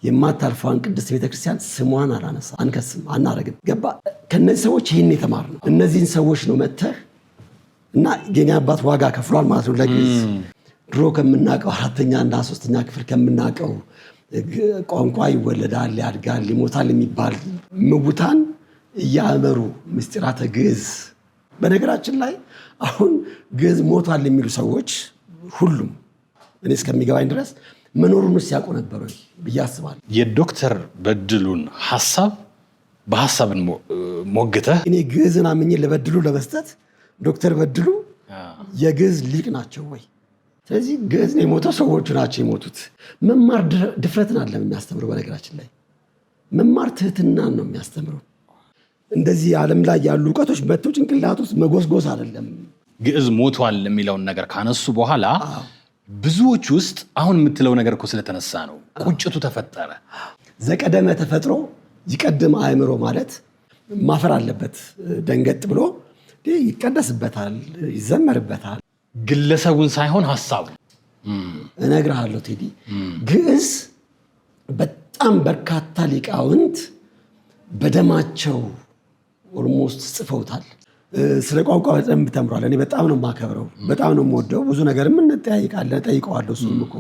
የማታልፈዋን ቅድስት ቤተክርስቲያን ስሟን አላነሳ አንከስም አናረግም። ገባ ከነዚህ ሰዎች ይሄን የተማርነው እነዚህን ሰዎች ነው መተህ እና የኔ አባት ዋጋ ከፍሏል ማለት ነው ለግዕዝ ድሮ ከምናቀው አራተኛ እና ሶስተኛ ክፍል ከምናቀው ቋንቋ ይወለዳል ያድጋል ይሞታል የሚባል ምውታን ያመሩ ምስጢራተ ግዕዝ በነገራችን ላይ አሁን ግዕዝ ሞቷል የሚሉ ሰዎች ሁሉም እኔ እስከሚገባኝ ድረስ መኖሩን ሲያውቁ ነበር ብዬ አስባለሁ። የዶክተር በድሉን ሐሳብ በሐሳብን ሞግተህ እኔ ግዕዝን አምኜ ለበድሉ ለመስጠት ዶክተር በድሉ የግዕዝ ሊቅ ናቸው ወይ? ስለዚህ ግዕዝ ነው የሞተው ሰዎቹ ናቸው የሞቱት። መማር ድፍረትን አይደለም የሚያስተምረው በነገራችን ላይ መማር ትህትናን ነው የሚያስተምረው። እንደዚህ ዓለም ላይ ያሉ ዕውቀቶች መጥተው ጭንቅላት ውስጥ መጎስጎስ አይደለም። ግዕዝ ሞቷል የሚለውን ነገር ካነሱ በኋላ ብዙዎች ውስጥ አሁን የምትለው ነገር እኮ ስለተነሳ ነው ቁጭቱ ተፈጠረ። ዘቀደመ ተፈጥሮ ይቀድም አእምሮ ማለት ማፈር አለበት። ደንገጥ ብሎ ይቀደስበታል ይዘመርበታል። ግለሰቡን ሳይሆን ሐሳቡ እነግርሃለሁ ቴዲ ግዕዝ በጣም በርካታ ሊቃውንት በደማቸው ኦልሞስት ጽፈውታል። ስለ ቋንቋ በጣም ተምሯል። እኔ በጣም ነው የማከብረው በጣም ነው የምወደው። ብዙ ነገርም እንጠያይቃለን ጠይቀዋለሁ። እሱም እኮ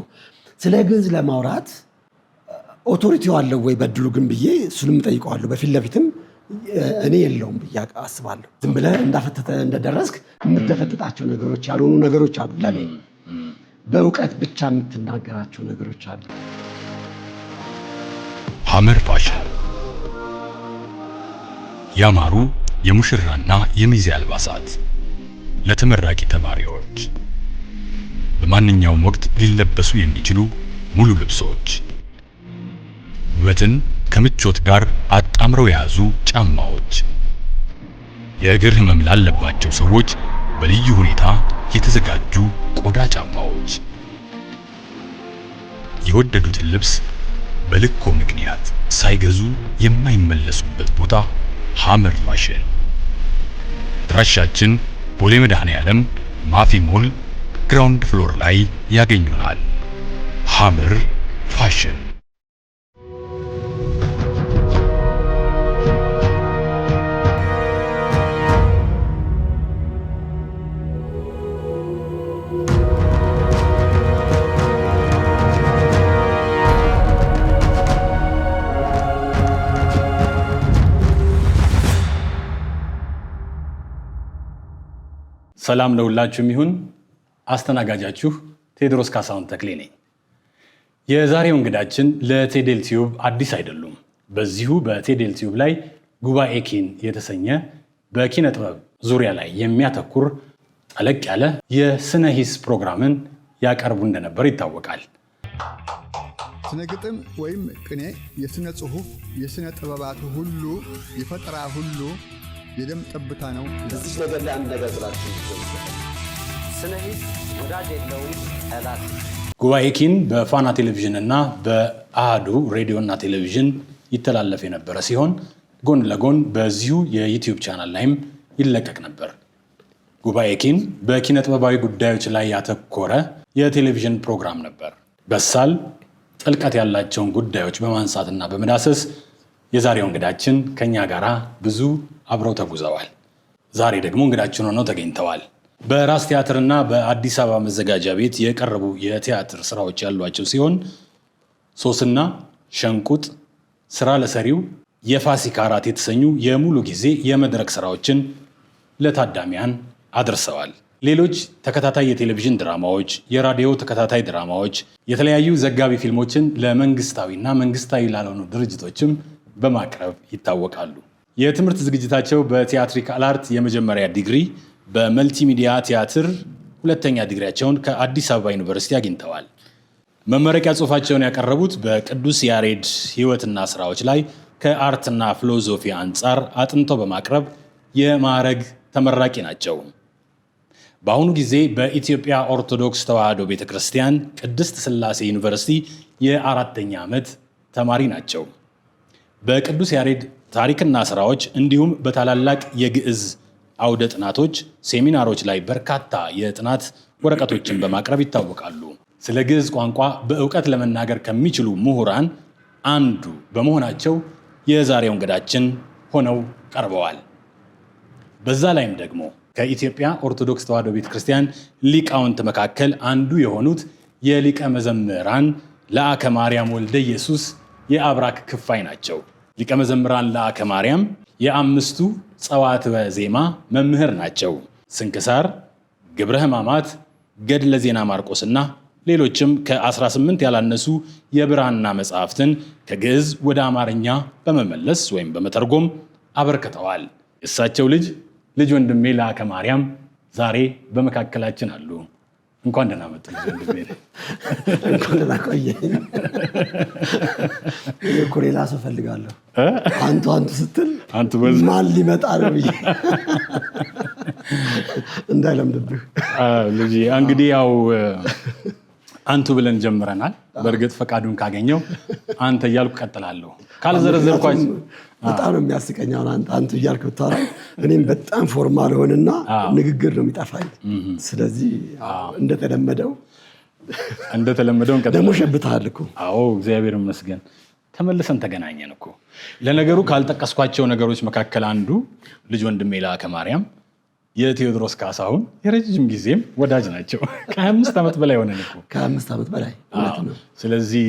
ስለ ግዕዝ ለማውራት ኦቶሪቲው አለው ወይ በድሉ ግን ብዬ እሱንም ጠይቀዋለሁ። በፊት ለፊትም እኔ የለውም ብዬ አስባለሁ። ዝም ብለህ እንዳፈተተ እንደደረስክ የምትደፈጥጣቸው ነገሮች ያልሆኑ ነገሮች አሉ። ለኔ በእውቀት ብቻ የምትናገራቸው ነገሮች አሉ። ሐመር ፋሽን ያማሩ የሙሽራና የሚዜ አልባሳት ለተመራቂ ተማሪዎች በማንኛውም ወቅት ሊለበሱ የሚችሉ ሙሉ ልብሶች ውበትን ከምቾት ጋር አጣምረው የያዙ ጫማዎች የእግር ህመም ላለባቸው ሰዎች በልዩ ሁኔታ የተዘጋጁ ቆዳ ጫማዎች የወደዱትን ልብስ በልኮ ምክንያት ሳይገዙ የማይመለሱበት ቦታ ሐመር ፋሽን። አድራሻችን ቦሌ መድኃኔዓለም ማፊ ሞል ግራውንድ ፍሎር ላይ ያገኙናል። ሐመር ፋሽን። ሰላም ለሁላችሁም ይሁን። አስተናጋጃችሁ ቴዎድሮስ ካሳሁን ተክሌ ነኝ። የዛሬው እንግዳችን ለቴዴል ቲዩብ አዲስ አይደሉም። በዚሁ በቴዴል ቲዩብ ላይ ጉባኤ ኪን የተሰኘ በኪነ ጥበብ ዙሪያ ላይ የሚያተኩር ጠለቅ ያለ የስነ ሂስ ፕሮግራምን ያቀርቡ እንደነበር ይታወቃል። ስነ ግጥም ወይም ቅኔ የስነ ጽሑፍ የስነ ጥበባቱ ሁሉ የፈጠራ ሁሉ የደም ጠብታ ነው። እዚህ ነገር ላይ አንድ ነገር ብላችሁ ስነ ሂስ ወዳጅ የለውም ጠላት። ጉባኤ ኪን በፋና ቴሌቪዥን እና በአሃዱ ሬዲዮ እና ቴሌቪዥን ይተላለፍ የነበረ ሲሆን ጎን ለጎን በዚሁ የዩቲዩብ ቻናል ላይም ይለቀቅ ነበር። ጉባኤ ኪን በኪነ ጥበባዊ ጉዳዮች ላይ ያተኮረ የቴሌቪዥን ፕሮግራም ነበር። በሳል ጥልቀት ያላቸውን ጉዳዮች በማንሳትና በመዳሰስ የዛሬው እንግዳችን ከኛ ጋራ ብዙ አብረው ተጉዘዋል። ዛሬ ደግሞ እንግዳችን ሆነው ተገኝተዋል። በራስ ቲያትርና በአዲስ አበባ መዘጋጃ ቤት የቀረቡ የቲያትር ስራዎች ያሏቸው ሲሆን ሶስና፣ ሸንቁጥ፣ ስራ ለሰሪው፣ የፋሲካ አራት የተሰኙ የሙሉ ጊዜ የመድረክ ስራዎችን ለታዳሚያን አድርሰዋል። ሌሎች ተከታታይ የቴሌቪዥን ድራማዎች፣ የራዲዮ ተከታታይ ድራማዎች፣ የተለያዩ ዘጋቢ ፊልሞችን ለመንግስታዊና መንግስታዊ ላልሆኑ ድርጅቶችም በማቅረብ ይታወቃሉ። የትምህርት ዝግጅታቸው በቲያትሪካል አርት የመጀመሪያ ዲግሪ፣ በመልቲሚዲያ ቲያትር ሁለተኛ ዲግሪያቸውን ከአዲስ አበባ ዩኒቨርሲቲ አግኝተዋል። መመረቂያ ጽሑፋቸውን ያቀረቡት በቅዱስ ያሬድ ሕይወትና ስራዎች ላይ ከአርትና ፊሎዞፊ አንጻር አጥንቶ በማቅረብ የማዕረግ ተመራቂ ናቸው። በአሁኑ ጊዜ በኢትዮጵያ ኦርቶዶክስ ተዋሕዶ ቤተክርስቲያን ቅድስት ሥላሴ ዩኒቨርሲቲ የአራተኛ ዓመት ተማሪ ናቸው። በቅዱስ ያሬድ ታሪክና ስራዎች እንዲሁም በታላላቅ የግዕዝ አውደ ጥናቶች፣ ሴሚናሮች ላይ በርካታ የጥናት ወረቀቶችን በማቅረብ ይታወቃሉ። ስለ ግዕዝ ቋንቋ በእውቀት ለመናገር ከሚችሉ ምሁራን አንዱ በመሆናቸው የዛሬው እንግዳችን ሆነው ቀርበዋል። በዛ ላይም ደግሞ ከኢትዮጵያ ኦርቶዶክስ ተዋሕዶ ቤተክርስቲያን ሊቃውንት መካከል አንዱ የሆኑት የሊቀ መዘምራን ለአከ ማርያም ወልደ ኢየሱስ የአብራክ ክፋይ ናቸው። ሊቀ መዘምራን ለአከ ማርያም የአምስቱ ጸዋትወ ዜማ መምህር ናቸው። ስንክሳር፣ ግብረ ሕማማት፣ ገድለ ዜና ማርቆስና ሌሎችም ከ18 ያላነሱ የብራና መጽሐፍትን ከግዕዝ ወደ አማርኛ በመመለስ ወይም በመተርጎም አበርክተዋል። እሳቸው ልጅ ወንድሜ ለአከ ማርያም ዛሬ በመካከላችን አሉ። እንኳን ደህና መጡ ልጅ ወንድሜ። እንኳን ደህና ቆየኝ። እኮ ሌላ ሰው ፈልጋለሁ። አንቱ ስትል ማን ሊመጣ ነው ብዬ እንዳይለምድብህ። ልጅ እንግዲህ ያው አንቱ ብለን ጀምረናል። በእርግጥ ፈቃዱን ካገኘው አንተ እያልኩ ቀጥላለሁ። ካልዘረዘርኳችሁ በጣም ነው የሚያስቀኝ። አሁን አንቱ እያልክ ብታወራ እኔም በጣም ፎርማል ሆንና ንግግር ነው የሚጠፋኝ። ስለዚህ እንደተለመደው ደግሞ ሸብተሃል እኮ። አዎ እግዚአብሔር ይመስገን ተመልሰን ተገናኘን እኮ። ለነገሩ ካልጠቀስኳቸው ነገሮች መካከል አንዱ ልጅ ወንድሜ ለአከ ማርያም የቴዎድሮስ ካሳሁን የረጅም ጊዜም ወዳጅ ናቸው። ከ25 ዓመት በላይ ሆነን እኮ። ከ25 ዓመት በላይ እውነት ነው። ስለዚህ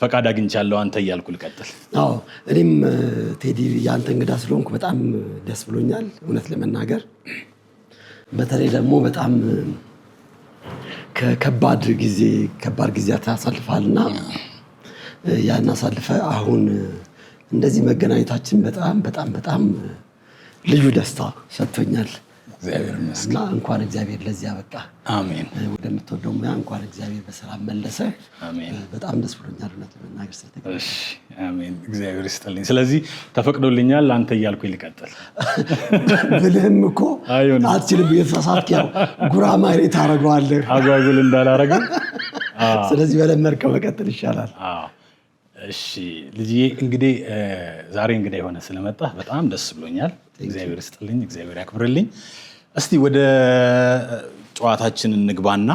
ፈቃድ አግኝቻለሁ አንተ እያልኩ ልቀጥል። አዎ እኔም ቴዲ የአንተ እንግዳ ስለሆንኩ በጣም ደስ ብሎኛል እውነት ለመናገር። በተለይ ደግሞ በጣም ከባድ ጊዜያት ታሳልፋልና ያን አሳልፈ አሁን እንደዚህ መገናኘታችን በጣም ልዩ ደስታ ሰጥቶኛል። እግዚአብሔር ይመስገን እና እንኳን እግዚአብሔር ለዚህ አበቃ። አሜን። ወደምትወደው ሙያ እንኳን እግዚአብሔር በሰላም መለሰ። አሜን። በጣም ደስ ብሎኛል እውነት ለመናገር ስለተገኘ። እሺ አሜን። እግዚአብሔር ይስጥልኝ። ስለዚህ ተፈቅዶልኛል አንተ እያልኩኝ ልቀጥል። ብልህም እኮ አትችልም የተሳሳትክ ያው ጉራማይሌ ታደርገዋለህ አጓጉል እንዳላረገው። ስለዚህ በለመድከው መቀጠል ይሻላል። እሺ ልጅዬ እንግዲህ ዛሬ እንግዳ የሆነ ስለመጣ በጣም ደስ ብሎኛል። እግዚአብሔር ይስጥልኝ፣ እግዚአብሔር ያክብርልኝ። እስቲ ወደ ጨዋታችን እንግባና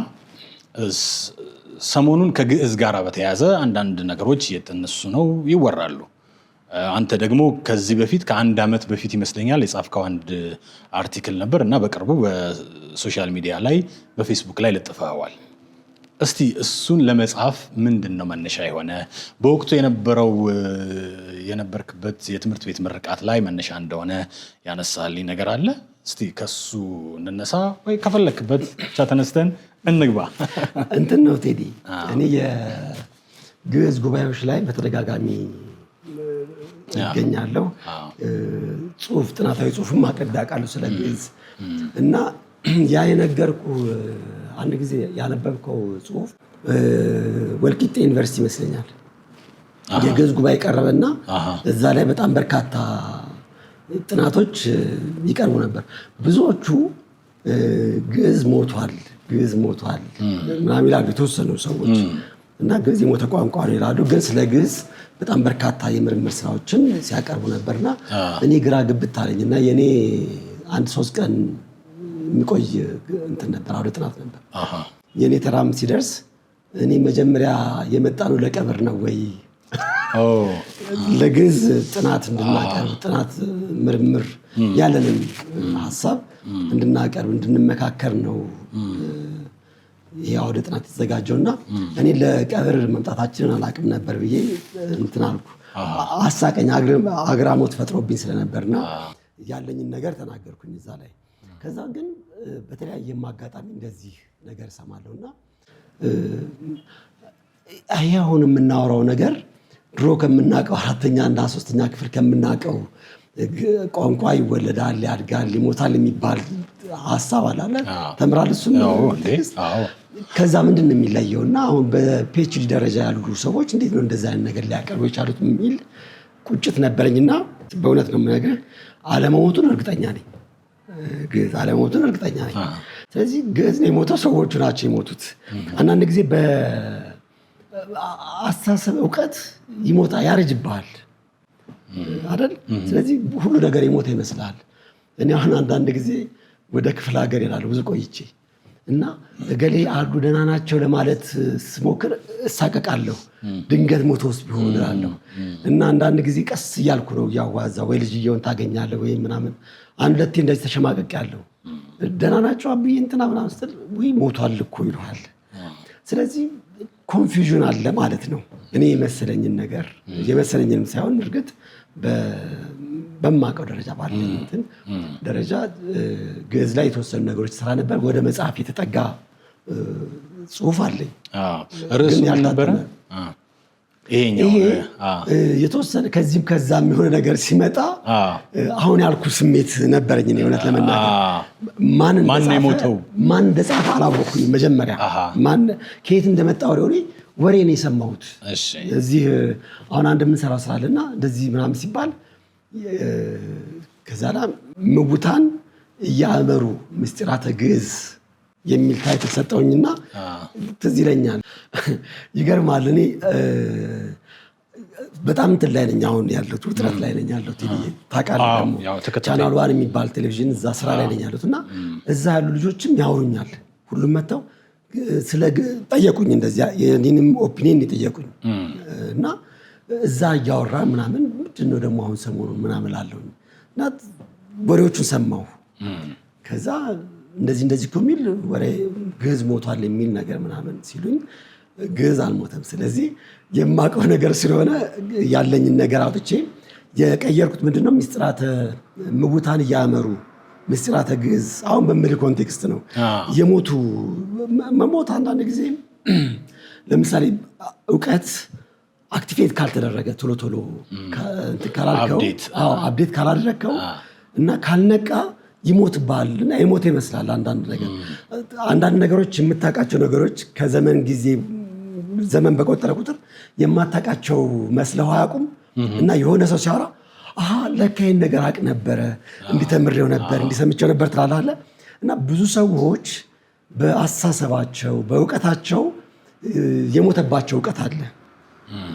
ሰሞኑን ከግዕዝ ጋር በተያያዘ አንዳንድ ነገሮች እየተነሱ ነው ይወራሉ። አንተ ደግሞ ከዚህ በፊት ከአንድ ዓመት በፊት ይመስለኛል የጻፍከው አንድ አርቲክል ነበር እና በቅርቡ በሶሻል ሚዲያ ላይ በፌስቡክ ላይ ለጥፈዋል። እስቲ እሱን ለመጻፍ ምንድን ነው መነሻ የሆነ? በወቅቱ የነበርክበት የትምህርት ቤት ምርቃት ላይ መነሻ እንደሆነ ያነሳልኝ ነገር አለ። እስቲ ከሱ እንነሳ ወይ ከፈለክበት ብቻ ተነስተን እንግባ። እንትን ነው ቴዲ፣ እኔ የግዕዝ ጉባኤዎች ላይ በተደጋጋሚ ይገኛለሁ። ጥናታዊ ጽሑፍም አቅርቤ አውቃለሁ ስለ ግዕዝ እና ያ የነገርኩ አንድ ጊዜ ያነበብከው ጽሑፍ ወልቂጤ ዩኒቨርሲቲ ይመስለኛል የግዕዝ ጉባኤ ቀረበና እዛ ላይ በጣም በርካታ ጥናቶች ይቀርቡ ነበር። ብዙዎቹ ግዕዝ ሞቷል ምናምን ይላሉ የተወሰኑ ሰዎች እና ግዕዝ የሞተ ቋንቋ ነው ይላሉ። ግን ስለ ግዕዝ በጣም በርካታ የምርምር ስራዎችን ሲያቀርቡ ነበርና እኔ ግራ ግብት አለኝ እና የኔ 1-3 ቀን የሚቆይ እንትን ነበር አውደ ጥናት ነበር። የኔ ተራም ሲደርስ እኔ መጀመሪያ የመጣ ነው ለቀብር ነው ወይ ለግዕዝ ጥናት እንድናቀርብ ጥናት ምርምር ያለንን ሀሳብ እንድናቀርብ እንድንመካከር ነው ይሄ አውደ ጥናት የተዘጋጀውና እኔ ለቀብር መምጣታችንን አላውቅም ነበር ብዬ እንትን አልኩ። አሳቀኝ፣ አግራሞት ፈጥሮብኝ ስለነበርና ያለኝን ነገር ተናገርኩኝ እዛ ላይ። ከዛ ግን በተለያየ አጋጣሚ እንደዚህ ነገር እሰማለሁና ይሄ አሁን የምናወራው ነገር ድሮ ከምናውቀው 4ኛ እና 3ኛ ክፍል ከምናውቀው ቋንቋ ይወለዳል፣ ያድጋል፣ ይሞታል የሚባል ሀሳብ አለ። ተምራል እሱን? ከዛ ምንድን ነው የሚለየው? እና አሁን በፒኤችዲ ደረጃ ያሉ ሰዎች እንዴት ነው እንደዛ አይነት ነገር ሊያቀርቡ የቻሉት የሚል ቁጭት ነበረኝና በእውነት ነው የምነግርህ አለመሞቱን እርግጠኛ ነኝ። ግዕዝ አለመሞቱን እርግጠኛ ነኝ። ስለዚህ ግዕዝ ነው የሞተው፣ ሰዎቹ ናቸው የሞቱት። አንዳንድ ጊዜ በአስተሳሰብ እውቀት ያረጅብሃል አይደል? ስለዚህ ሁሉ ነገር የሞተ ይመስላል። እኔ አሁን አንዳንድ ጊዜ ወደ ክፍለ ሀገር ይላሉ ብዙ ቆይቼ እና እገሌ አሉ ደህና ናቸው ለማለት ስሞክር እሳቀቃለሁ። ድንገት ሞቶስ ቢሆን እላለሁ። እና አንዳንድ ጊዜ ቀስ እያልኩ ነው እያዋዛ ወይ ልጅየውን ታገኛለህ ወይ ምናምን። አንድ ሁለቴ እንደዚህ ተሸማቀቂያለሁ። ደህና ናቸው አብዬ እንትና ምናምን ስትል ወይ ሞቷል እኮ ይለዋል። ስለዚህ ኮንፊውዥን አለ ማለት ነው። እኔ የመሰለኝን ነገር የመሰለኝንም ሳይሆን እርግጥ በማውቀው ደረጃ ባለኝ እንትን ደረጃ ግዕዝ ላይ የተወሰኑ ነገሮች ስራ ነበር። ወደ መጽሐፍ የተጠጋ ጽሁፍ አለኝ። ርዕሱ ምን ነበረ? ይሄኛው የተወሰነ ከዚህም ከዛም የሆነ ነገር ሲመጣ አሁን ያልኩ ስሜት ነበረኝ። እኔ እውነት ለመናገር ማን የሞተው ማን እንደጻፈ አላወቅኩኝ። መጀመሪያ ማን ከየት እንደመጣ ወሬ ነው የሰማሁት። እዚህ አሁን አንድ የምንሰራው ስራ አለና እንደዚህ ምናምን ሲባል ከዛ ምውታን እያእመሩ ምስጢራተ ግዕዝ የሚል ታይትል ሰጠውኝና ትዝ ይለኛል። ይገርማል። እኔ በጣም እንትን ላይ ነኝ አሁን ያለሁት፣ ውጥረት ላይ ነኝ ያለሁት። ታውቃለህ ደግሞ ቻናል ዋን የሚባል ቴሌቪዥን እዛ ስራ ላይ ነኝ ያለሁት እና እዛ ያሉ ልጆችም ያወሩኛል። ሁሉም መጥተው ጠየቁኝ፣ እንደዚያ የኔንም ኦፒኒየን የጠየቁኝ እና እዛ እያወራ ምናምን ምንድን ነው ደግሞ አሁን ሰሞኑን ምናምን አለሁኝ እና ወሬዎቹን ሰማሁ። ከዛ እንደዚህ እኮ የሚል ወሬ ግዕዝ ሞቷል የሚል ነገር ምናምን ሲሉኝ ግዕዝ አልሞተም። ስለዚህ የማውቀው ነገር ስለሆነ ያለኝን ነገር አውጥቼ የቀየርኩት ምንድነው ምስጢራተ ምውታን እያእመሩ ምስጢራተ ግዕዝ። አሁን በምል ኮንቴክስት ነው የሞቱ መሞት። አንዳንድ ጊዜ ለምሳሌ እውቀት አክቲቬት ካልተደረገ ቶሎ ካላልከው አፕዴት ካላደረግከው እና ካልነቃ ይሞትብሃል እና የሞት ይመስላል። አንዳንድ ነገሮች የምታውቃቸው ነገሮች ከዘመን ጊዜ ዘመን በቆጠረ ቁጥር የማታውቃቸው መስለው አያውቁም እና የሆነ ሰው ሲያወራ ለካ ይሄን ነገር አውቅ ነበረ፣ እንዲተምሬው ነበር፣ እንዲሰምቼው ነበር ትላለህ። እና ብዙ ሰዎች በአስተሳሰባቸው በእውቀታቸው የሞተባቸው እውቀት አለ።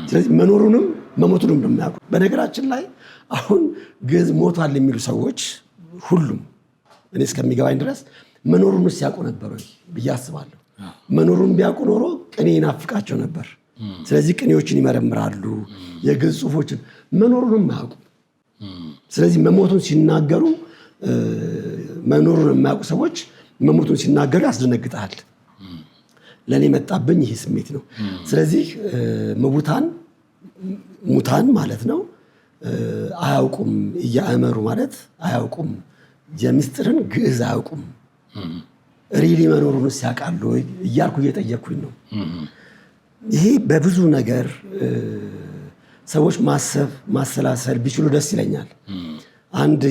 ስለዚህ መኖሩንም መሞቱንም ነው የሚያውቁ። በነገራችን ላይ አሁን ግዕዝ ሞቷል የሚሉ ሰዎች ሁሉም እኔ እስከሚገባኝ ድረስ መኖሩን ሲያውቁ ነበር ብዬ አስባለሁ። መኖሩን ቢያውቁ ኖሮ ቅኔ ይናፍቃቸው ነበር። ስለዚህ ቅኔዎችን ይመረምራሉ፣ የግዕዝ ጽሁፎችን። መኖሩንም አያውቁ። ስለዚህ መሞቱን ሲናገሩ መኖሩን የማያውቁ ሰዎች መሞቱን ሲናገሩ ያስደነግጣል። ለእኔ መጣብኝ ይሄ ስሜት ነው። ስለዚህ ሙታን ማለት ነው አያውቁም። እያእመሩ ማለት አያውቁም። የምስጢርን ግዕዝ አያውቁም። ሪሊ መኖሩን ሲያውቃሉ እያልኩ እየጠየቅኩኝ ነው። ይሄ በብዙ ነገር ሰዎች ማሰብ ማሰላሰል ቢችሉ ደስ ይለኛል። አንድ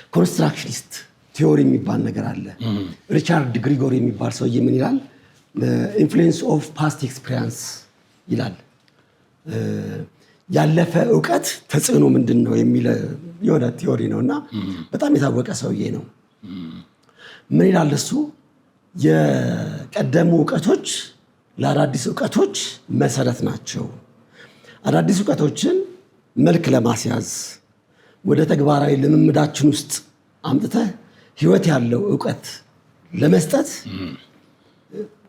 የኮንስትራክሽኒስት ቲዮሪ የሚባል ነገር አለ። ሪቻርድ ግሪጎሪ የሚባል ሰውዬ ምን ይላል? ኢንፍሉዌንስ ኦፍ ፓስት ኤክስፒሪየንስ ይላል። ያለፈ እውቀት ተጽዕኖ ምንድን ነው የሚል የሆነ ቲዮሪ ነው እና በጣም የታወቀ ሰውዬ ነው። ምን ይላል እሱ? የቀደሙ እውቀቶች ለአዳዲስ እውቀቶች መሰረት ናቸው። አዳዲስ እውቀቶችን መልክ ለማስያዝ ወደ ተግባራዊ ልምምዳችን ውስጥ አምጥተህ ህይወት ያለው እውቀት ለመስጠት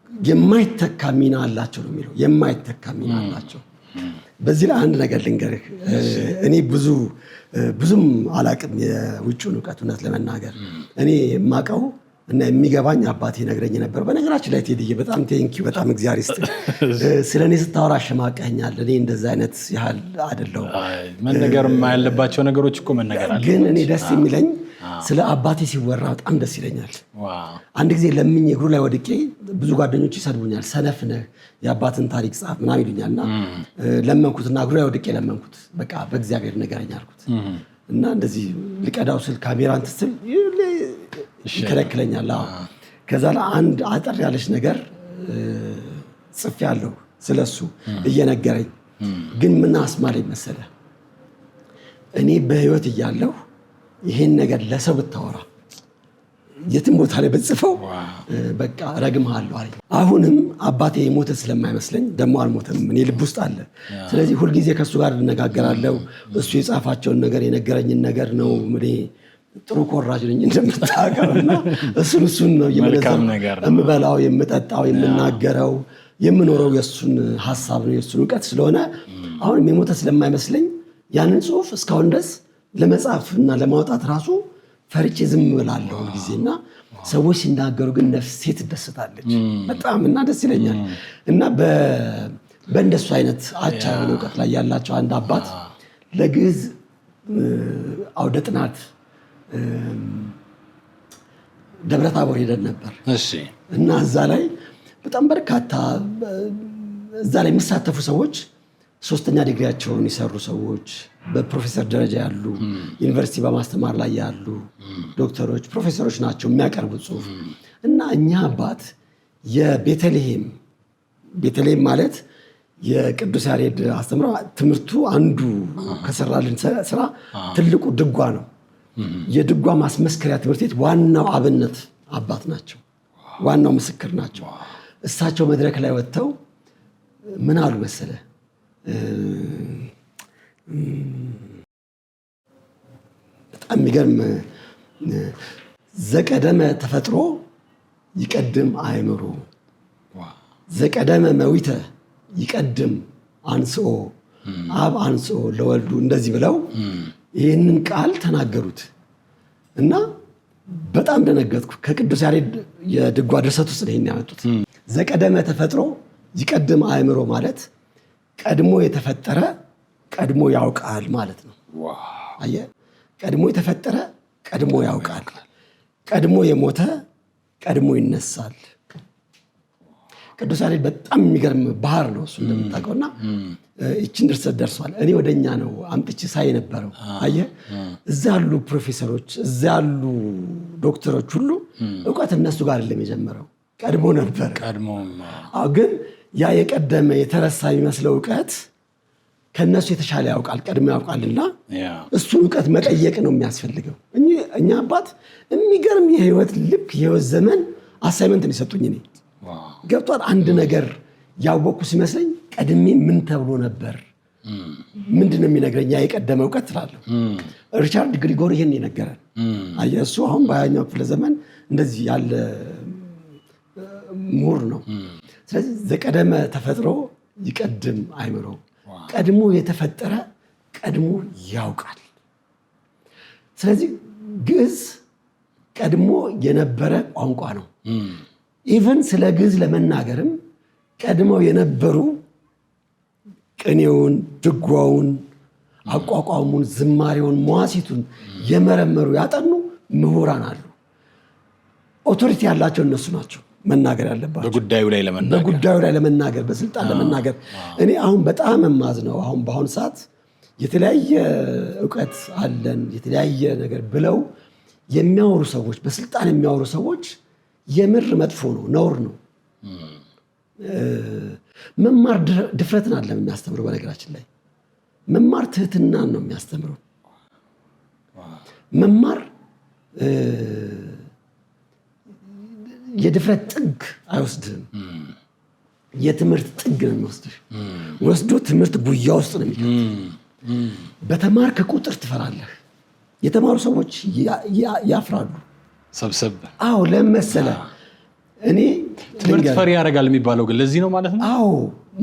የማይተካ ሚና አላቸው ነው የሚለው። የማይተካ ሚና አላቸው። በዚህ ላይ አንድ ነገር ልንገርህ። እኔ ብዙም አላቅም የውጭውን እውቀት እውነት ለመናገር። እኔ የማውቀው እና የሚገባኝ አባቴ ነግረኝ ነበር። በነገራችን ላይ ቴዲዬ በጣም ቴንኪው፣ በጣም እግዚአብሔር ይስጥህ። ስለ እኔ ስታወራ አሸማቀኛል። እኔ እንደዛ አይነት ያህል አይደለሁም። መነገር ያለባቸው ነገሮች እኮ መነገር አለ። ግን እኔ ደስ የሚለኝ ስለ አባቴ ሲወራ በጣም ደስ ይለኛል። አንድ ጊዜ ለምኜ እግሩ ላይ ወድቄ ብዙ ጓደኞች ይሰድቡኛል። ሰነፍ ነህ፣ የአባትን ታሪክ ጻፍ ምናምን ይሉኛል። እና ለመንኩትና እግሩ ላይ ወድቄ ለመንኩት። በቃ በእግዚአብሔር ንገረኝ አልኩት እና እንደዚህ ልቀዳው ስል ካሜራ እንትን ስል ይከለክለኛል። ከዛ አንድ አጠር ያለች ነገር ጽፌያለሁ ስለሱ እየነገረኝ። ግን ምን አስማለኝ መሰለህ? እኔ በህይወት እያለሁ ይሄን ነገር ለሰው ብታወራ የትም ቦታ ላይ ብጽፈው በቃ ረግምሃለሁ አለኝ። አሁንም አባቴ የሞተ ስለማይመስለኝ ደግሞ አልሞተም፣ እኔ ልብ ውስጥ አለ። ስለዚህ ሁልጊዜ ከእሱ ጋር እነጋገራለሁ። እሱ የጻፋቸውን ነገር የነገረኝን ነገር ነው እኔ ጥሩ ኮራጅ ነኝ እንደምታውቀውና እሱን ነው የምበላው የምጠጣው የምናገረው የምኖረው የሱን ሐሳብ ነው የሱን ዕውቀት ስለሆነ አሁን የሞተ ስለማይመስለኝ ያንን ጽሁፍ እስካሁን ድረስ ለመጻፍና ለማውጣት ራሱ ፈርጬ ዝም ብላለሁ ጊዜና ሰዎች ሲናገሩ ግን ነፍሴ ትደሰታለች በጣም እና ደስ ይለኛል እና በእንደሱ አይነት አቻ የሆነ ዕውቀት ላይ ያላቸው አንድ አባት ለግዕዝ አውደ ጥናት ደብረ ታቦር ሄደን ነበር እና እዛ ላይ በጣም በርካታ እዛ ላይ የሚሳተፉ ሰዎች 3ኛ ዲግሪያቸውን የሰሩ ሰዎች በፕሮፌሰር ደረጃ ያሉ ዩኒቨርሲቲ በማስተማር ላይ ያሉ ዶክተሮች ፕሮፌሰሮች ናቸው የሚያቀርቡት ጽሁፍ እና እኛ አባት የቤተልሔም ማለት የቅዱስ ያሬድ አስተምሮ ትምህርቱ አንዱ ከሰራልን ስራ ትልቁ ድጓ ነው የድጓ ማስመስከሪያ ትምህርት ቤት ዋናው አብነት አባት ናቸው ዋናው ምስክር ናቸው እሳቸው መድረክ ላይ ወጥተው ምን አሉ መሰለ በጣም የሚገርም ዘቀደመ ተፈጥሮ ይቀድም አእምሮ ዘቀደመ መዊተ ይቀድም አንስኦ አብ አንስኦ ለወልዱ እንደዚህ ብለው ይህንን ቃል ተናገሩት እና በጣም ደነገጥኩ ከቅዱስ ያሬድ የድጓ ድርሰት ውስጥ ነው ያመጡት ዘቀደመ ተፈጥሮ ይቀድም አእምሮ ማለት ቀድሞ የተፈጠረ ቀድሞ ያውቃል ማለት ነው አየህ ቀድሞ የተፈጠረ ቀድሞ ያውቃል ቀድሞ የሞተ ቀድሞ ይነሳል ቅዱስ ያሬድ በጣም የሚገርም ባህር ነው እሱ እንደምታውቀውና እቺን ድርሰት ደርሷል እኔ ወደኛ ነው አምጥቼ ሳይ ነበረው አየህ እዛ ያሉ ፕሮፌሰሮች እዛ ያሉ ዶክተሮች ሁሉ ዕውቀት እነሱ ጋር አይደለም የጀመረው ቀድሞ ነበር ግን ያ የቀደመ የተረሳ የሚመስለው ዕውቀት ከነሱ የተሻለ ያውቃል ቀድሞ ያውቃልና እሱን ዕውቀት መጠየቅ ነው የሚያስፈልገው እኛ አባት የሚገርም የህይወት ልክ የህይወት ዘመን አሳይመንት ነው የሰጡኝ እኔ ገብቷል አንድ ነገር ያወቅኩ ሲመስለኝ ቀድሜ ምን ተብሎ ነበር ምንድነው የሚነግረኝ ያ የቀደመ ዕውቀት ትላለሁ ሪቻርድ ግሪጎሪ ይሄን የነገረን አየህ እሱ አሁን በ20ኛው ክፍለ ዘመን እንደዚህ ያለ ምሁር ነው ስለዚህ ዘቀደመ ተፈጥሮ ይቀድም አእምሮ ቀድሞ የተፈጠረ ቀድሞ ያውቃል ስለዚህ ግዕዝ ቀድሞ የነበረ ቋንቋ ነው ኢቭን ስለ ግዕዝ ለመናገርም ቀድመው የነበሩ ቅኔውን ድጓውን አቋቋሙን ዝማሬውን መዋሲቱን የመረመሩ ያጠኑ ምሁራን አሉ ኦቶሪቲ ያላቸው እነሱ ናቸው መናገር ያለባቸው በጉዳዩ ላይ ለመናገር በስልጣን ለመናገር እኔ አሁን በጣም የማዝነው አሁን በአሁኑ ሰዓት የተለያየ ዕውቀት አለን የተለያየ ነገር ብለው የሚያወሩ ሰዎች በስልጣን የሚያወሩ ሰዎች የምር መጥፎ ነው ነውር ነው መማር ድፍረትን አይደለም የሚያስተምረው በነገራችን ላይ መማር ትህትናን ነው የሚያስተምረው መማር የድፍረት ጥግ አይወስድም የትምህርት ጥግ ነው የሚወስድህ ወስዶ ትምህርት ጉያ ውስጥ ነው የሚከት በተማርክ ቁጥር ትፈራለህ የተማሩ ሰዎች ያፍራሉ ሰብሰብ ለመሰለ እኔ ትምህርት ፈሪ ያደርጋል የሚባለው ግን ለዚህ ነው ማለት ነው አዎ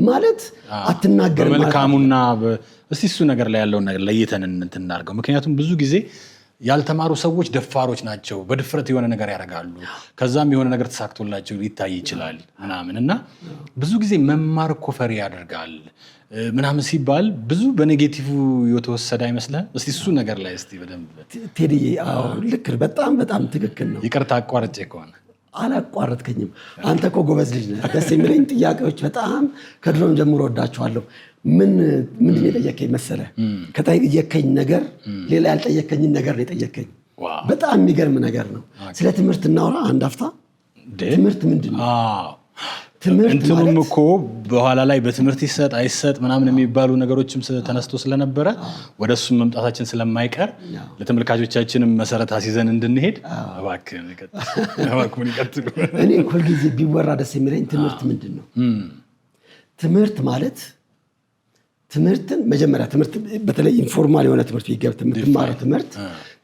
ማለት አትናገርም መልካሙና እስቲ እሱ ነገር ላይ ያለው ነገር ለይተን እንትናርገው ምክንያቱም ብዙ ጊዜ ያልተማሩ ሰዎች ደፋሮች ናቸው በድፍረት የሆነ ነገር ያደርጋሉ ከዛም የሆነ ነገር ተሳክቶላቸው ሊታይ ይችላል ምናምንና ብዙ ጊዜ መማር እኮ ፈሪ ያደርጋል ምናምን ሲባል ብዙ በኔጌቲቭ የተወሰደ አይመስልህ እስቲ እሱ ነገር ላይ እስቲ በደንብ ቴዲ ልክ በጣም በጣም ትክክል ነው ይቅርታ አቋርጬ ከሆነ አላቋረጥከኝም አንተ እኮ ጎበዝ ልጅ ነህ ደስ የሚለኝ ጥያቄዎች በጣም ከድሮም ጀምሮ ወዳቸዋለሁ ምንድን የጠየከኝ መሰለህ ከጠየከኝ ነገር ሌላ ያልጠየከኝን ነገር ነው የጠየከኝ በጣም የሚገርም ነገር ነው ስለ ትምህርት እናውራ አንድ አፍታ ትምህርት ምንድን ነው እንትኑም እኮ በኋላ ላይ በትምህርት ይሰጥ አይሰጥ ምናምን የሚባሉ ነገሮችም ተነስቶ ስለነበረ ወደሱ መምጣታችን ስለማይቀር ለተመልካቾቻችንም መሰረት አስይዘን እንድንሄድ እባክህን ይቀጥሉ እኔ ሁልጊዜ ቢወራ ደስ የሚለኝ ትምህርት ምንድን ነው ትምህርት ማለት ትምህርትን መጀመሪያ ትምህርት በተለይ ኢንፎርማል የሆነ ትምህርት ቢገብት የምትማረው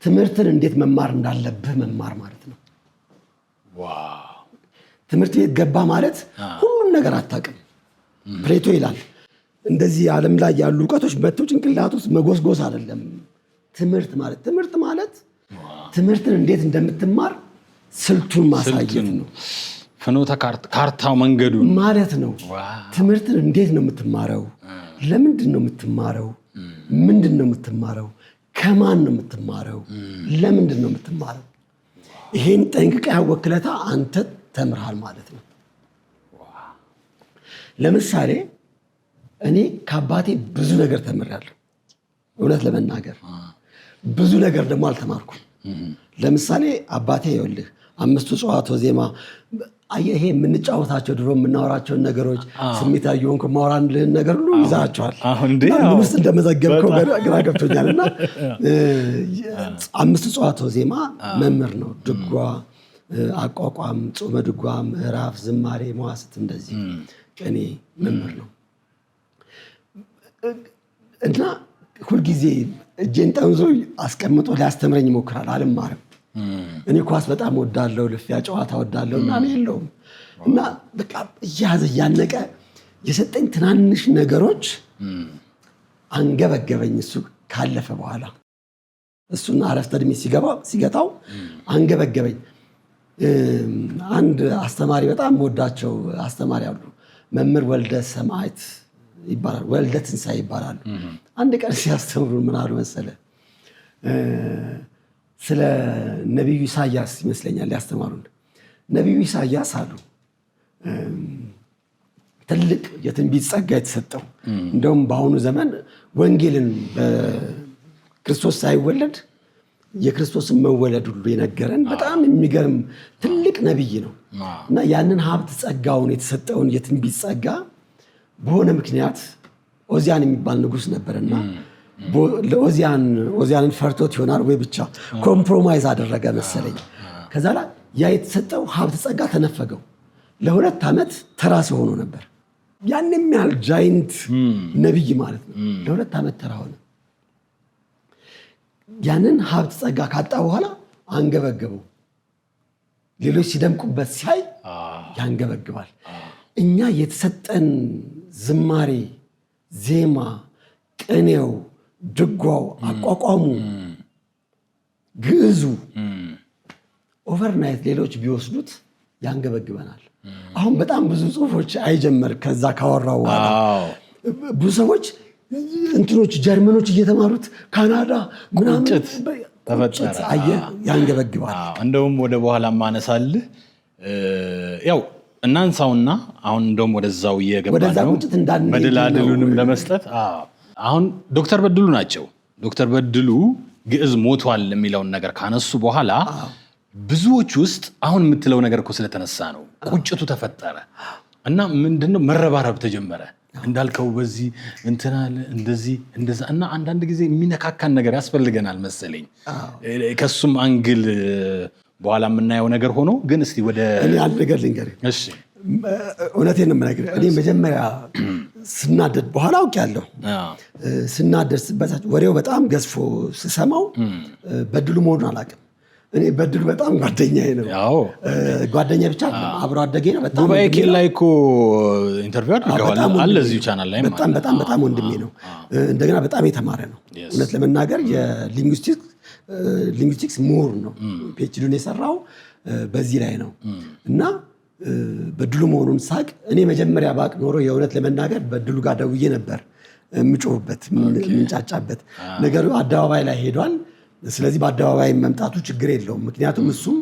ትምህርትን እንዴት መማር እንዳለብህ መማር ማለት ነው። ትምህርት ቤት ገባ ማለት ሁሉም ነገር አታውቅም። ፕሌቶ ይላል እንደዚህ ዓለም ላይ ያሉ እውቀቶች መጥተው ጭንቅላት ውስጥ መጎስጎስ አይደለም። ትምህርት ማለት ትምህርትን እንዴት እንደምትማር ስልቱን ማሳየት ነው። ፍኖተ ካርታው መንገዱ ማለት ነው። ትምህርትን እንዴት ነው የምትማረው? ለምንድን ነው የምትማረው? ምንድን ነው የምትማረው? ከማን ነው የምትማረው? ለምንድን ነው የምትማረው? ይሄን ጠንቅቀህ ያወቅህ ዕለት አንተ ተምርሃል ማለት ነው። ለምሳሌ እኔ ከአባቴ ብዙ ነገር ተምሬያለሁ። እውነት ለመናገር ብዙ ነገር ደግሞ አልተማርኩም። ለምሳሌ አባቴ ይኸውልህ 5 እጽዋት ዜማ ይሄ የምንጫወታቸው ድሮ የምናወራቸውን ነገሮች ስሜታዊ የሆንኩ ማውራልህን ነገር ሁሉ ይዛቸዋል። ምን ውስጥ እንደመዘገብከው ግራ ገብቶኛል። እና 5 እጽዋት ዜማ መምህር ነው። ድጓ፣ አቋቋም፣ ጾመ ድጓ፣ ምዕራፍ፣ ዝማሬ፣ መዋሥዕት እንደዚህ ቅኔ መምህር ነው። እና ሁልጊዜ እጄን ጠምዞ አስቀምጦ ሊያስተምረኝ ይሞክራል። አልማርም። እኔ ኳስ በጣም ወዳለው፣ ልፊያ ጨዋታ ወዳለው እና እኔ የለውም እና በቃ እያዘ እያነቀ የሰጠኝ ትናንሽ ነገሮች አንገበገበኝ። እሱ ካለፈ በኋላ እሱና አረፍተ ዕድሜ ሲገታው አንገበገበኝ። አንድ አስተማሪ በጣም ወዳቸው አስተማሪ አሉ። መምህር ወልደ ሰማዕት ይባላል፣ ወልደ ትንሣኤ ይባላሉ። አንድ ቀን ሲያስተምሩን ምን አሉ መሰለ? ስለ ነቢዩ ኢሳያስ ይመስለኛል ያስተማሩን። ነቢዩ ኢሳያስ አሉ ትልቅ የትንቢት ጸጋ የተሰጠው፣ እንደውም በአሁኑ ዘመን ወንጌልን በክርስቶስ ሳይወለድ የክርስቶስን መወለድ ሁሉ የነገረን በጣም የሚገርም ትልቅ ነቢይ ነው። እና ያንን ሀብት ጸጋውን የተሰጠውን የትንቢት ጸጋ በሆነ ምክንያት ኦዚያን የሚባል ንጉሥ ነበርና ኦዚያንን ፈርቶት ይሆናል ወይ ብቻ ኮምፕሮማይዝ አደረገ መሰለኝ። ከዛ ላይ ያ የተሰጠው ሀብት ጸጋ ተነፈገው። ለ2 ዓመት ተራ ሰው ሆኖ ነበር። ያን የሚያህል ጃይንት ነቢይ ማለት ነው። ለ2 ዓመት ተራ ሆነ። ያንን ሀብት ጸጋ ካጣ በኋላ አንገበገበው። ሌሎች ሲደምቁበት ሲያይ ያንገበግባል። እኛ የተሰጠን ዝማሬ፣ ዜማ፣ ቅኔው፣ ድጓው፣ አቋቋሙ፣ ግዕዙ ኦቨርናይት ሌሎች ቢወስዱት ያንገበግበናል። አሁን በጣም ብዙ ጽሁፎች አይጀመር ከዛ ካወራው በኋላ ብዙ ሰዎች እንትኖች ጀርመኖች እየተማሩት ካናዳ ምናምን ተፈጠረ። ያንገበግባል። እንደውም ወደ በኋላ ማነሳልህ ያው እናንሳውና አሁን እንደውም ወደዛው እየገባ ነው መደላደሉንም ለመስጠት አሁን ዶክተር በድሉ ናቸው። ዶክተር በድሉ ግዕዝ ሞቷል የሚለውን ነገር ካነሱ በኋላ ብዙዎች ውስጥ አሁን የምትለው ነገር እኮ ስለተነሳ ነው ቁጭቱ ተፈጠረ እና ምንድነው መረባረብ ተጀመረ። እንዳልከው በዚህ እንትናል እንደዚህ እንደዛ እና አንዳንድ ጊዜ የሚነካካን ነገር ያስፈልገናል መሰለኝ። ከሱም አንግል በኋላ የምናየው ነገር ሆኖ ግን እስቲ ወደ እኔ አንድ ነገር ልንገርህ። እሺ እውነቴን ነው የምነግርህ። እኔ መጀመሪያ ስናደድ በኋላ አውቄያለሁ። ስናደድ ስበሳጭ ወሬው በጣም ገዝፎ ስሰማው በድሉ መሆኑን አላውቅም። እኔ በድሉ በጣም ጓደኛዬ ነው። ጓደኛ ብቻ አብሮ አደጌ ነው። በጣም ዱባይ ኬል ላይ እኮ ኢንተርቪው አድርገዋል አለ እዚሁ ቻናል ላይ በጣም በጣም በጣም ወንድሜ ነው። እንደገና በጣም የተማረ ነው። እውነት ለመናገር የሊንጉስቲክስ ምሁር ነው። ፒኤችዲውን የሰራው በዚህ ላይ ነው እና በድሉ መሆኑን ሳቅ እኔ መጀመሪያ ባቅ ኖሮ የእውነት ለመናገር በድሉ ጋር ደውዬ ነበር የምጮህበት የምንጫጫበት ነገሩ አደባባይ ላይ ሄዷል። ስለዚህ በአደባባይ መምጣቱ ችግር የለውም። ምክንያቱም እሱም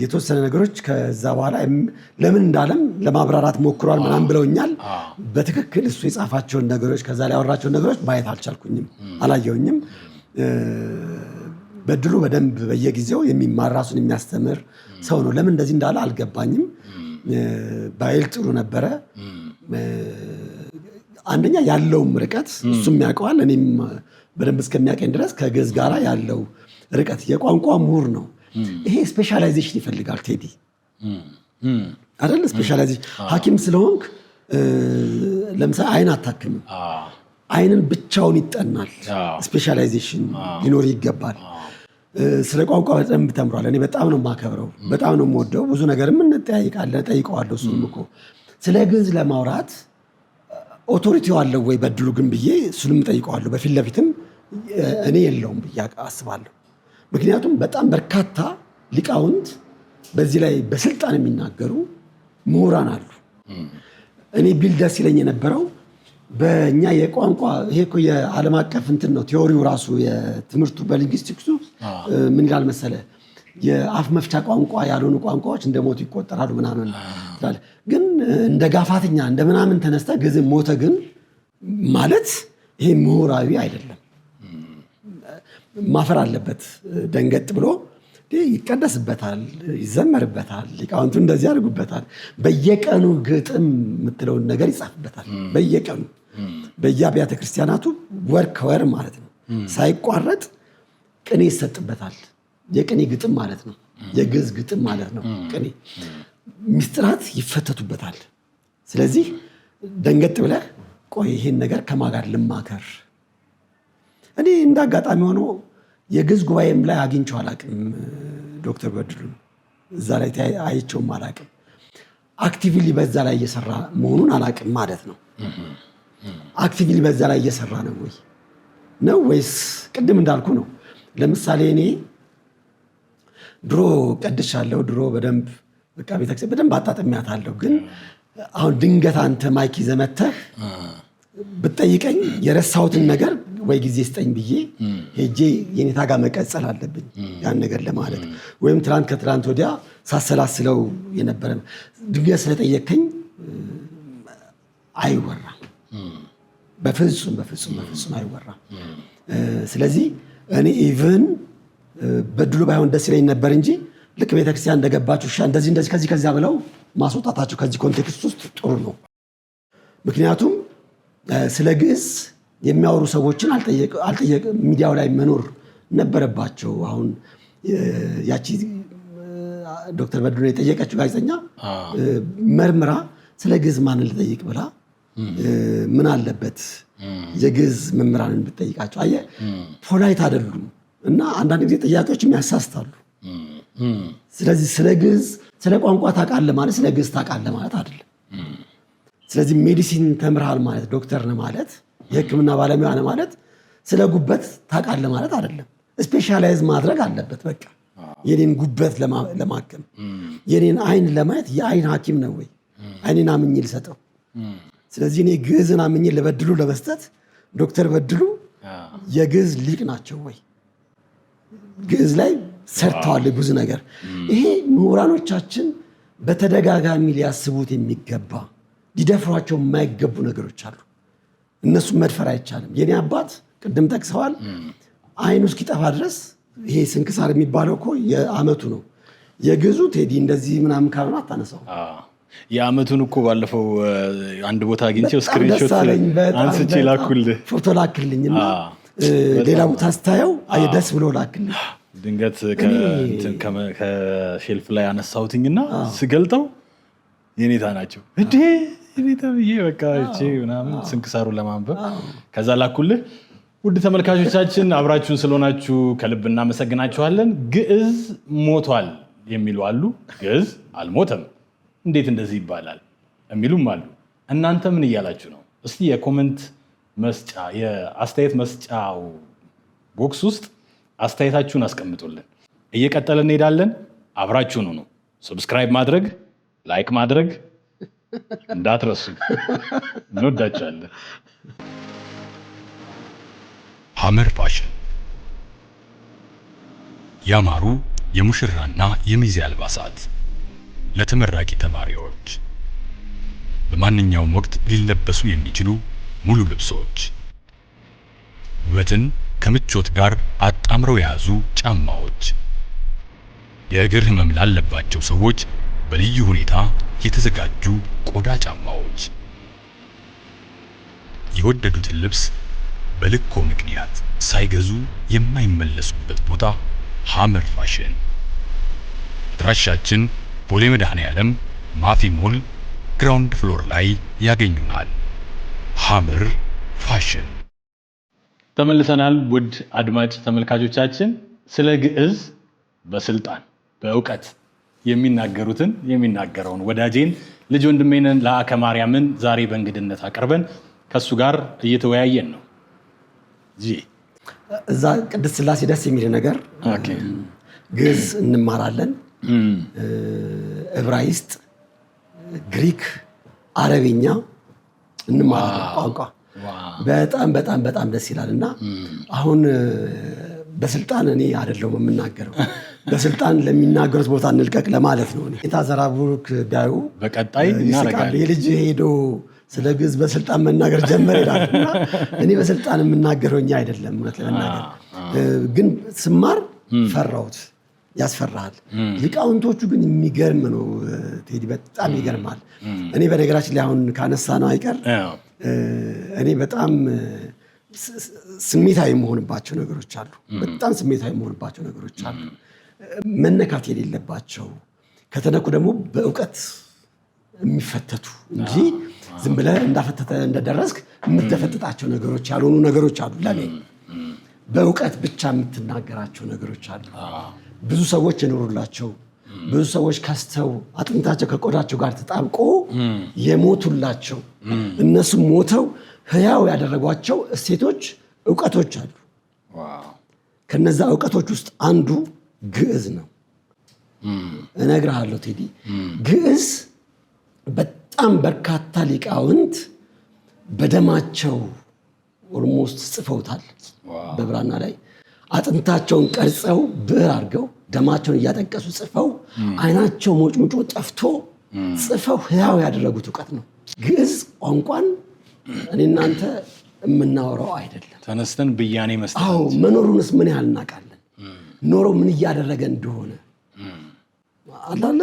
የተወሰነ ነገሮች ከዛ በኋላ ለምን እንዳለም ለማብራራት ሞክሯል ምናምን ብለውኛል። በትክክል እሱ የጻፋቸውን ነገሮች ከዛ ላይ ያወራቸውን ነገሮች ማየት አልቻልኩኝም፣ አላየውኝም። በድሉ በደንብ በየጊዜው የሚማር ራሱን የሚያስተምር ሰው ነው። ለምን እንደዚህ እንዳለ አልገባኝም። ባይል ጥሩ ነበረ። አንደኛ ያለውም ርቀት እሱም ያውቀዋል፣ እኔም በደንብ እስከሚያቀኝ ድረስ ከግዕዝ ጋር ያለው ርቀት የቋንቋ ምሁር ነው። ይሄ ስፔሻላይዜሽን ይፈልጋል ቴዲ አይደል? ስፔሻላይዜሽን ሐኪም ስለሆንክ ለምሳሌ አይን አታክምም። አይንን ብቻውን ይጠናል። ስፔሻላይዜሽን ሊኖር ይገባል። ስለ ቋንቋ በደንብ ተምሯል። እኔ በጣም ነው የማከብረው፣ በጣም ነው የምወደው። ብዙ ነገርም እንጠያይቃለን፣ ጠይቀዋለሁ። እሱም እኮ ስለ ግዕዝ ለማውራት ኦቶሪቲው አለው ወይ በድሉ ግን ብዬ እሱንም ጠይቀዋለሁ። በፊት ለፊትም እኔ የለውም ብዬ አስባለሁ። ምክንያቱም በጣም በርካታ ሊቃውንት በዚህ ላይ በስልጣን የሚናገሩ ምሁራን አሉ። እኔ ቢል ደስ ይለኝ የነበረው በእኛ የቋንቋ ይሄ እኮ የዓለም አቀፍ እንትን ነው ቲዎሪው ራሱ የትምህርቱ በሊንግስቲክሱ ምን ይላል መሰለ የአፍ መፍቻ ቋንቋ ያልሆኑ ቋንቋዎች እንደ ሞቱ ይቆጠራሉ ምናምን ይላል። ግን እንደ ጋፋትኛ እንደ ምናምን ተነስተ ግዕዝም ሞተ ግን ማለት ይሄ ምሁራዊ አይደለም። ማፈር አለበት። ደንገጥ ብሎ ይቀደስበታል፣ ይዘመርበታል፣ ሊቃውንቱ እንደዚህ ያደርጉበታል። በየቀኑ ግጥም የምትለውን ነገር ይጻፍበታል። በየቀኑ በየአብያተ ክርስቲያናቱ ወር ከወር ማለት ነው ሳይቋረጥ ቅኔ ይሰጥበታል። የቅኔ ግጥም ማለት ነው፣ የግዕዝ ግጥም ማለት ነው። ቅኔ ምስጢራት ይፈተቱበታል። ስለዚህ ደንገጥ ብለህ ቆይ ይሄን ነገር ከማን ጋር ልማከር? እኔ እንደ አጋጣሚ ሆኖ የግዕዝ ጉባኤም ላይ አግኝቼው አላቅም። ዶክተር በድሉ እዛ ላይ አይቼውም አላቅም። አክቲቭሊ በዛ ላይ እየሰራ መሆኑን አላቅም ማለት ነው። አክቲቭሊ በዛ ላይ እየሰራ ነው ወይ ነው ወይስ ቅድም እንዳልኩ ነው? ለምሳሌ እኔ ድሮ ቀድሻለሁ፣ ድሮ በደንብ በቃ ቤተክርስቲያን በደንብ አጣጥሚያታለሁ። ግን አሁን ድንገት አንተ ማይክ ይዘህ መተህ ብትጠይቀኝ የረሳሁትን ነገር ወይ ጊዜ ስጠኝ ብዬ ሄጄ የኔታ ጋር መቀጸል አለብኝ ያን ነገር ለማለት። ወይም ትናንት ከትናንት ወዲያ ሳሰላስለው የነበረ ድንገት ስለጠየከኝ አይወራም። በፍጹም በፍጹም በፍጹም አይወራም። ስለዚህ እኔ ኢቭን በድሉ ባይሆን ደስ ይለኝ ነበር እንጂ ልክ ቤተክርስቲያን እንደገባችሁ እንደዚህ እንደዚህ ከዚህ ከዚያ ብለው ማስወጣታቸው ከዚህ ኮንቴክስት ውስጥ ጥሩ ነው። ምክንያቱም ስለ ግዕዝ የሚያወሩ ሰዎችን አልጠየቅ ሚዲያው ላይ መኖር ነበረባቸው። አሁን ያቺ ዶክተር በድሉ የጠየቀችው ጋዜጠኛ መርምራ ስለ ግዕዝ ማንን ልጠይቅ ብላ ምን አለበት የግዕዝ መምህራንን ብትጠይቃቸው። አየህ ፖላይት አይደሉም እና አንዳንድ ጊዜ ጥያቄዎችም ያሳስታሉ። ስለዚህ ስለ ግዕዝ ስለ ቋንቋ ታውቃለህ ማለት ስለ ግዕዝ ታውቃለህ ማለት አይደለም። ስለዚህ ሜዲሲን ተምርሃል ማለት ዶክተር ነህ ማለት የሕክምና ባለሙያ ነህ ማለት ስለ ጉበት ታውቃለህ ማለት አይደለም። ስፔሻላይዝ ማድረግ አለበት። በቃ የኔን ጉበት ለማከም የኔን አይን ለማየት የአይን ሐኪም ነው ወይ አይኔን አምኜ ልሰጠው? ስለዚህ እኔ ግዕዝን አምኜ ለበድሉ ለመስጠት ዶክተር በድሉ የግዕዝ ሊቅ ናቸው ወይ? ግዕዝ ላይ ሰርተዋል ብዙ ነገር። ይሄ ምሁራኖቻችን በተደጋጋሚ ሊያስቡት የሚገባ ሊደፍሯቸው የማይገቡ ነገሮች አሉ። እነሱም መድፈር አይቻልም። የኔ አባት ቅድም ጠቅሰዋል፣ አይኑ እስኪጠፋ ድረስ ይሄ ስንክሳር የሚባለው እኮ የዓመቱ ነው። የግዕዙ ቴዲ እንደዚህ ምናምን ካልሆነ አታነሳው። የዓመቱን እኮ ባለፈው አንድ ቦታ አግኝቼው ስክሪንሾት አንስቼ ላኩልህ፣ ፎቶ ላክልኝና ሌላ ቦታ ስታየው ደስ ብሎ ላክልኝ። ድንገት ከሼልፍ ላይ አነሳሁትኝና ስገልጠው የኔታ ናቸው እንዴ የኔታ ብዬ በቃ ምናምን ስንክሳሩን ለማንበብ ከዛ ላኩልህ። ውድ ተመልካቾቻችን አብራችሁን ስለሆናችሁ ከልብ እናመሰግናችኋለን። ግዕዝ ሞቷል የሚሉ አሉ፣ ግዕዝ አልሞተም እንዴት እንደዚህ ይባላል የሚሉም አሉ። እናንተ ምን እያላችሁ ነው? እስቲ የኮመንት መስጫ የአስተያየት መስጫው ቦክስ ውስጥ አስተያየታችሁን አስቀምጡልን። እየቀጠለን እንሄዳለን። አብራችሁን ሁኑ። ሰብስክራይብ ማድረግ ላይክ ማድረግ እንዳትረሱ። እንወዳችኋለን። ሐመር ፋሽን ያማሩ የሙሽራና የሚዜ አልባሳት ለተመራቂ ተማሪዎች በማንኛውም ወቅት ሊለበሱ የሚችሉ ሙሉ ልብሶች፣ ውበትን ከምቾት ጋር አጣምረው የያዙ ጫማዎች፣ የእግር ህመም ላለባቸው ሰዎች በልዩ ሁኔታ የተዘጋጁ ቆዳ ጫማዎች፣ የወደዱትን ልብስ በልኮ ምክንያት ሳይገዙ የማይመለሱበት ቦታ ሐመር ፋሽን። አድራሻችን ቦሌ መድኃኔዓለም ማፊ ሞል ግራውንድ ፍሎር ላይ ያገኙናል። ሐመር ፋሽን ተመልሰናል። ውድ አድማጭ ተመልካቾቻችን ስለ ግዕዝ በስልጣን በእውቀት የሚናገረውን ወዳጄን ልጅ ወንድሜን ለአከ ማርያምን ዛሬ በእንግድነት አቀርበን ከሱ ጋር እየተወያየን ነው። እዛ ቅድስት ሥላሴ ደስ የሚል ነገር ግዕዝ እንማራለን፣ ዕብራይስጥ፣ ግሪክ፣ አረብኛ እንማራለን። ቋንቋ በጣም በጣም በጣም ደስ ይላልና አሁን በስልጣን እኔ አይደለሁም የምናገረው፣ በስልጣን ለሚናገሩት ቦታ እንልቀቅ ለማለት ነው። ጌታ ዘራቡክ ቢያዩ በቀጣይ እናረጋለን። የልጅ ሄዶ ስለ ግዕዝ በስልጣን መናገር ጀመረ ይላልና እኔ በስልጣን የምናገረው እኛ አይደለም። እውነት ለመናገር ግን ስማር ፈራሁት። ያስፈራሃል። ሊቃውንቶቹ ግን የሚገርም ነው ቴዲ፣ በጣም ይገርማል። እኔ በነገራችን ላይ አሁን ካነሳ ነው አይቀር እኔ በጣም ስሜታዊ የመሆንባቸው ነገሮች አሉ። በጣም ስሜታዊ የመሆንባቸው ነገሮች አሉ፣ መነካት የሌለባቸው ከተነኩ ደግሞ በእውቀት የሚፈተቱ እንጂ ዝም ብለህ እንዳፈተተ እንደደረስክ የምትፈጥጣቸው ነገሮች ያልሆኑ ነገሮች አሉ። ለኔ በእውቀት ብቻ የምትናገራቸው ነገሮች አሉ። ብዙ ሰዎች የኖሩላቸው፣ ብዙ ሰዎች ከስተው አጥንታቸው ከቆዳቸው ጋር ተጣብቆ የሞቱላቸው፣ እነሱም ሞተው ህያው ያደረጓቸው እሴቶች፣ እውቀቶች አሉ። ከነዛ እውቀቶች ውስጥ አንዱ ግዕዝ ነው። እነግርሃለሁ ቴዲ፣ ግዕዝ በጣም በርካታ ሊቃውንት በደማቸው ኦልሞስት ጽፈውታል። በብራና ላይ አጥንታቸውን ቀርጸው ብዕር አድርገው ደማቸውን እያጠቀሱ ጽፈው አይናቸው ሞጭሙጮ ጠፍቶ ጽፈው ህያው ያደረጉት እውቀት ነው። ግዕዝ ቋንቋን እኔ እናንተ የምናወራው አይደለም። ተነስተን ብያኔ መስጠት። አዎ፣ መኖሩንስ ምን ያህል እናውቃለን? ኖሮ ምን እያደረገ እንደሆነ አላለ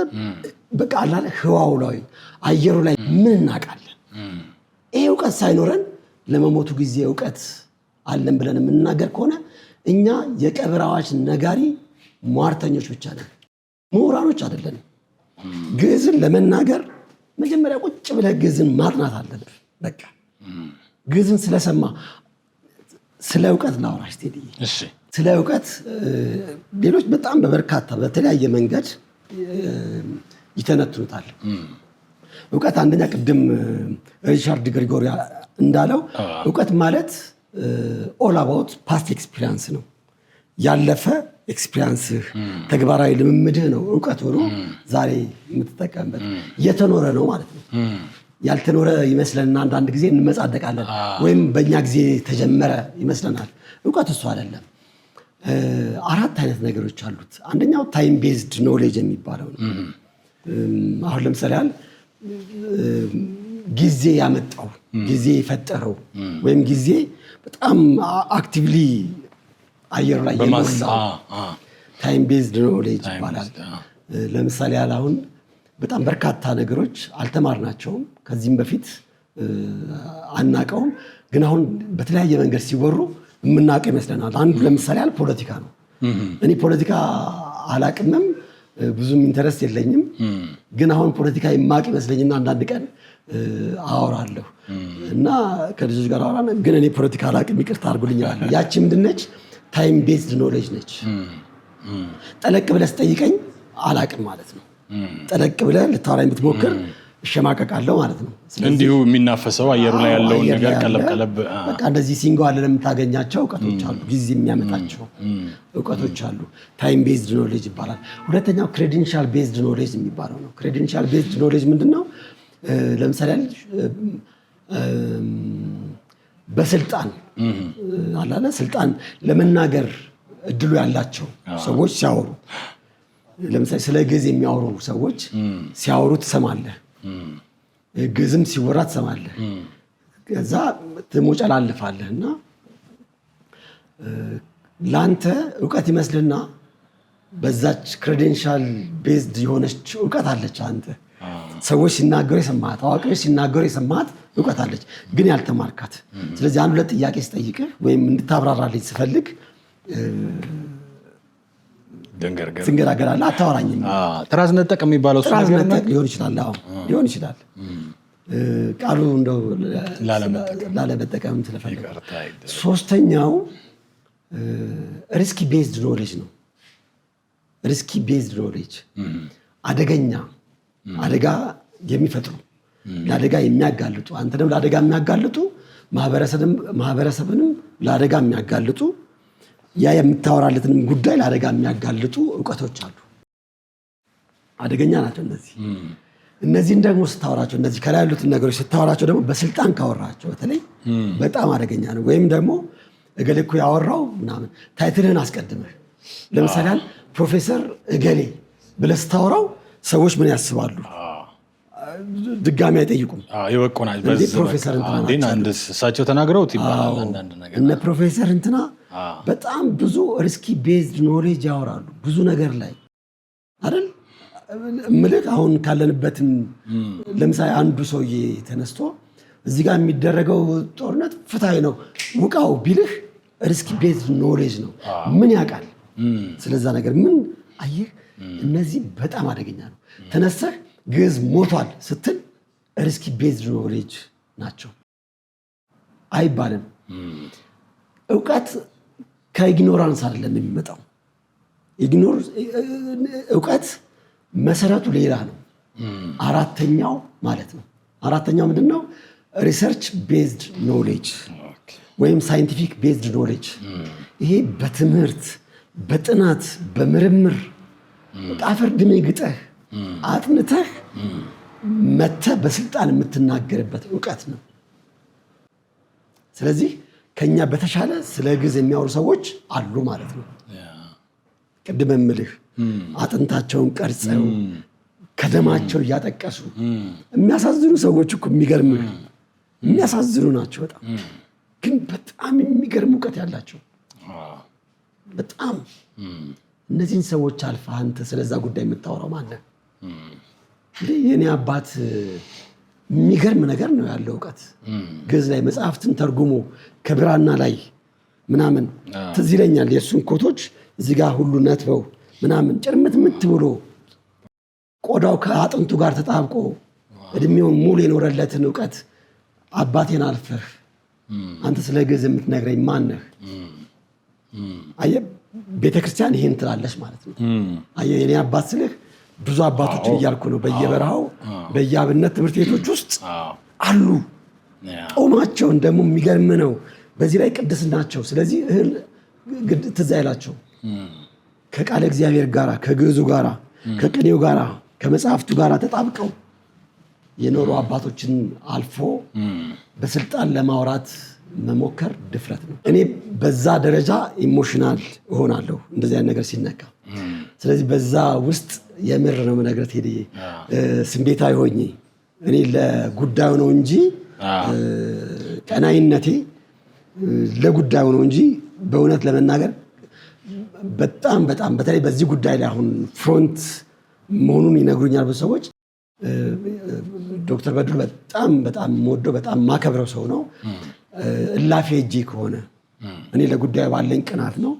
በቃ አላለ ህዋው ላይ አየሩ ላይ ምን እናውቃለን? ይሄ እውቀት ሳይኖረን ለመሞቱ ጊዜ እውቀት አለን ብለን የምንናገር ከሆነ እኛ የቀብር አዋጅ ነጋሪ ሟርተኞች ብቻ ነን፣ ምሁራኖች አይደለንም። ግዕዝን ለመናገር መጀመሪያ ቁጭ ብለህ ግዕዝን ማጥናት አለብህ። በቃ ግዕዝን ስለሰማ ስለ እውቀት ላውራሽ ቴዲ። ስለ እውቀት ሌሎች በጣም በበርካታ በተለያየ መንገድ ይተነትኑታል። እውቀት አንደኛ ቅድም ሪቻርድ ግሪጎሪ እንዳለው እውቀት ማለት ኦል አባውት ፓስት ኤክስፒሪየንስ ነው። ያለፈ ኤክስፒሪየንስህ ተግባራዊ ልምምድህ ነው እውቀት ሆኖ ዛሬ የምትጠቀምበት። የተኖረ ነው ማለት ነው። ያልተኖረ ይመስለንና አንዳንድ ጊዜ እንመጻደቃለን፣ ወይም በእኛ ጊዜ ተጀመረ ይመስለናል። እውቀት እሱ አይደለም። 4 አይነት ነገሮች አሉት። አንደኛው ታይም ቤዝድ ኖሌጅ የሚባለው ነው። አሁን ለምሳሌ ጊዜ ያመጣው፣ ጊዜ የፈጠረው ወይም ጊዜ በጣም አክቲቭሊ አየሩ ላይ የሞላው ታይም ቤዝድ ኖሌጅ ይባላል። ለምሳሌ አሁን በጣም በርካታ ነገሮች አልተማርናቸውም፣ ከዚህም በፊት አናቀውም፣ ግን አሁን በተለያየ መንገድ ሲወሩ የምናውቀው ይመስለናል። አንዱ ለምሳሌ ፖለቲካ ነው። እኔ ፖለቲካ አላቅምም፣ ብዙም ኢንተረስት የለኝም፣ ግን አሁን ፖለቲካ የማቅ ይመስለኝና አንዳንድ ቀን አወራለሁ እና ከልጆች ጋር አወራ፣ ግን እኔ ፖለቲካ አላቅም ይቅርታ አድርጉልኝ እላለሁ። ያቺ ምንድነች? ታይም ቤዝድ ኖሌጅ ነች። ጠለቅ ብለህ ስጠይቀኝ አላቅም ማለት ነው። ጠለቅ ብለህ ልታወራኝ ብትሞክር እሸማቀቃለሁ ማለት ነው። እንዲሁ የሚናፈሰው አየሩ ላይ ያለውን ነገር ቀለብ በቃ እንደዚህ ሲንጓል ለምታገኛቸው እውቀቶች አሉ፣ ጊዜ የሚያመጣቸው እውቀቶች አሉ። ታይም ቤዝድ ኖሌጅ ይባላል። ሁለተኛው ክሬዴንሻል ቤዝድ ኖሌጅ የሚባለው ነው። ክሬዴንሻል ቤዝድ ኖሌጅ ምንድነው? ለምሳሌ በስልጣን አላለ ስልጣን ለመናገር እድሉ ያላቸው ሰዎች ሲያወሩ፣ ለምሳሌ ስለ ግዕዝ የሚያወሩ ሰዎች ሲያወሩ ትሰማለህ፣ ግዕዝም ሲወራ ትሰማለህ። ከዛ ትሞጨላልፋለህ እና ለአንተ እውቀት ይመስልና በዛች ክሬዴንሻል ቤዝድ የሆነች እውቀት አለች። አንተ ሰዎች ሲናገሩ የሰማት፣ አዋቂዎች ሲናገሩ የሰማት እውቀት አለች፣ ግን ያልተማርካት። ስለዚህ አንድ ሁለት ጥያቄ ስጠይቅህ ወይም እንድታብራራልኝ ስፈልግ ትንገራገራለህ፣ አታወራኝም። ጥራዝ ነጠቅ የሚባለው ጥራዝ ነጠቅ ሊሆን ይችላል። አዎ ሊሆን ይችላል። ቃሉ እንደው ላለመጠቀም ስለፈለኩ። ሶስተኛው ሪስክ ቤዝድ ኖሌጅ ነው። ሪስክ ቤዝድ ኖሌጅ አደጋ የሚፈጥሩ ለአደጋ የሚያጋልጡ አንተንም ለአደጋ የሚያጋልጡ ማህበረሰብንም ለአደጋ የሚያጋልጡ ያ የምታወራለትንም ጉዳይ ለአደጋ የሚያጋልጡ እውቀቶች አሉ። አደገኛ ናቸው እነዚህን ደግሞ ስታወራቸው እነዚህ ከላይ ያሉትን ነገሮች ስታወራቸው ደግሞ በስልጣን ካወራቸው በተለይ በጣም አደገኛ ነው። ወይም ደግሞ እገሌ እኮ ያወራው ምናምን ታይትልህን አስቀድመህ ለምሳሌ ፕሮፌሰር እገሌ ብለህ ስታወራው ሰዎች ምን ያስባሉ? ድጋሚ አይጠይቁም። ይወቁናል። ፕሮፌሰር እንትና እሳቸው ተናግረውት ይባላል አንዳንድ ነገር እነ ፕሮፌሰር እንትና በጣም ብዙ ሪስክ ቤዝድ ኖሌጅ ያወራሉ ብዙ ነገር ላይ አይደል ምልክ አሁን ካለንበትም ለምሳሌ አንዱ ሰውዬ ተነስቶ እዚህ ጋር የሚደረገው ጦርነት ፍትሃዊ ነው ውቃው ቢልህ ሪስክ ቤዝድ ኖሌጅ ነው። ምን ያውቃል ስለዛ ነገር? ምን አየህ? እነዚህ በጣም አደገኛ ነው። ተነስተህ ግዕዝ ሞቷል ስትል ሪስክ ቤዝድ ኖሌጅ ናቸው አይባልም። እውቀት ከኢግኖራንስ አይደለም የሚመጣው። እውቀት መሰረቱ ሌላ ነው። አራተኛው ማለት ነው። አራተኛው ምንድነው? ሪሰርች ቤዝድ ኖሌጅ ወይም ሳይንቲፊክ ቤዝድ ኖሌጅ። ይሄ በትምህርት በጥናት በምርምር ጣፈር ድሜ ግጠህ አጥንተህ መተህ በስልጣን የምትናገርበት እውቀት ነው። ስለዚህ ከኛ በተሻለ ስለ ግዕዝ የሚያወሩ ሰዎች አሉ ማለት ነው። ቅድም የምልህ አጥንታቸውን ቀርጸው ከደማቸው እያጠቀሱ የሚያሳዝኑ ሰዎች እኮ የሚያሳዝኑ ናቸው በጣም ግን በጣም የሚገርም እውቀት ያላቸው በጣም እነዚህን ሰዎች አልፈህ አንተ ስለዛ ጉዳይ የምታወራው ማነህ? የኔ አባት የሚገርም ነገር ነው ያለው እውቀት ግዕዝ ላይ መጽሐፍትን ተርጉሞ ከብራና ላይ ምናምን ትዝ ይለኛል የእሱን ኮቶች እዚህ ጋር ሁሉ ነትበው ምናምን ጭርምት ብሎ ቆዳው ከአጥንቱ ጋር ተጣብቆ እድሜውን ሙሉ የኖረለትን እውቀት አባቴን አልፈህ አንተ ስለ ግዕዝ የምትነግረኝ ማነህ? አየህ ቤተክርስቲያን ይሄን ትላለች ማለት ነው። አየህ የኔ አባት ስልህ ብዙ አባቶች እያልኩ ነው። በየበረሃው በየአብነት ትምህርት ቤቶች ውስጥ አሉ። ጦማቸውን ደግሞ የሚገርም ነው። በዚህ ላይ ቅድስናቸው። ስለዚህ እህል ትዝ አይላቸው ከቃለ እግዚአብሔር ጋር ከግዕዙ ጋር ከቅኔው ጋር ከመጽሐፍቱ ጋር ተጣብቀው የኖሩ አባቶችን አልፎ በስልጣን ለማውራት መሞከር ድፍረት ነው። እኔ በዛ ደረጃ ኢሞሽናል እሆናለሁ እንደዚህ አይነት ነገር ሲነካ። ስለዚህ በዛ ውስጥ የምር ነው የምነግርህ ቴዲዬ፣ ስሜታዊ ሆኜ እኔ ለጉዳዩ ነው እንጂ ቀናይነቴ ለጉዳዩ ነው እንጂ በእውነት ለመናገር በጣም በተለይ በዚህ ጉዳይ ላይ አሁን ፍሮንት መሆኑን ይነግሩኛል ብዙ ሰዎች። ዶክተር በድሉ በጣም የምወደው በጣም ማከብረው ሰው ነው። እላፊ እጄ ከሆነ እኔ ለጉዳዩ ባለኝ ቅናት ነው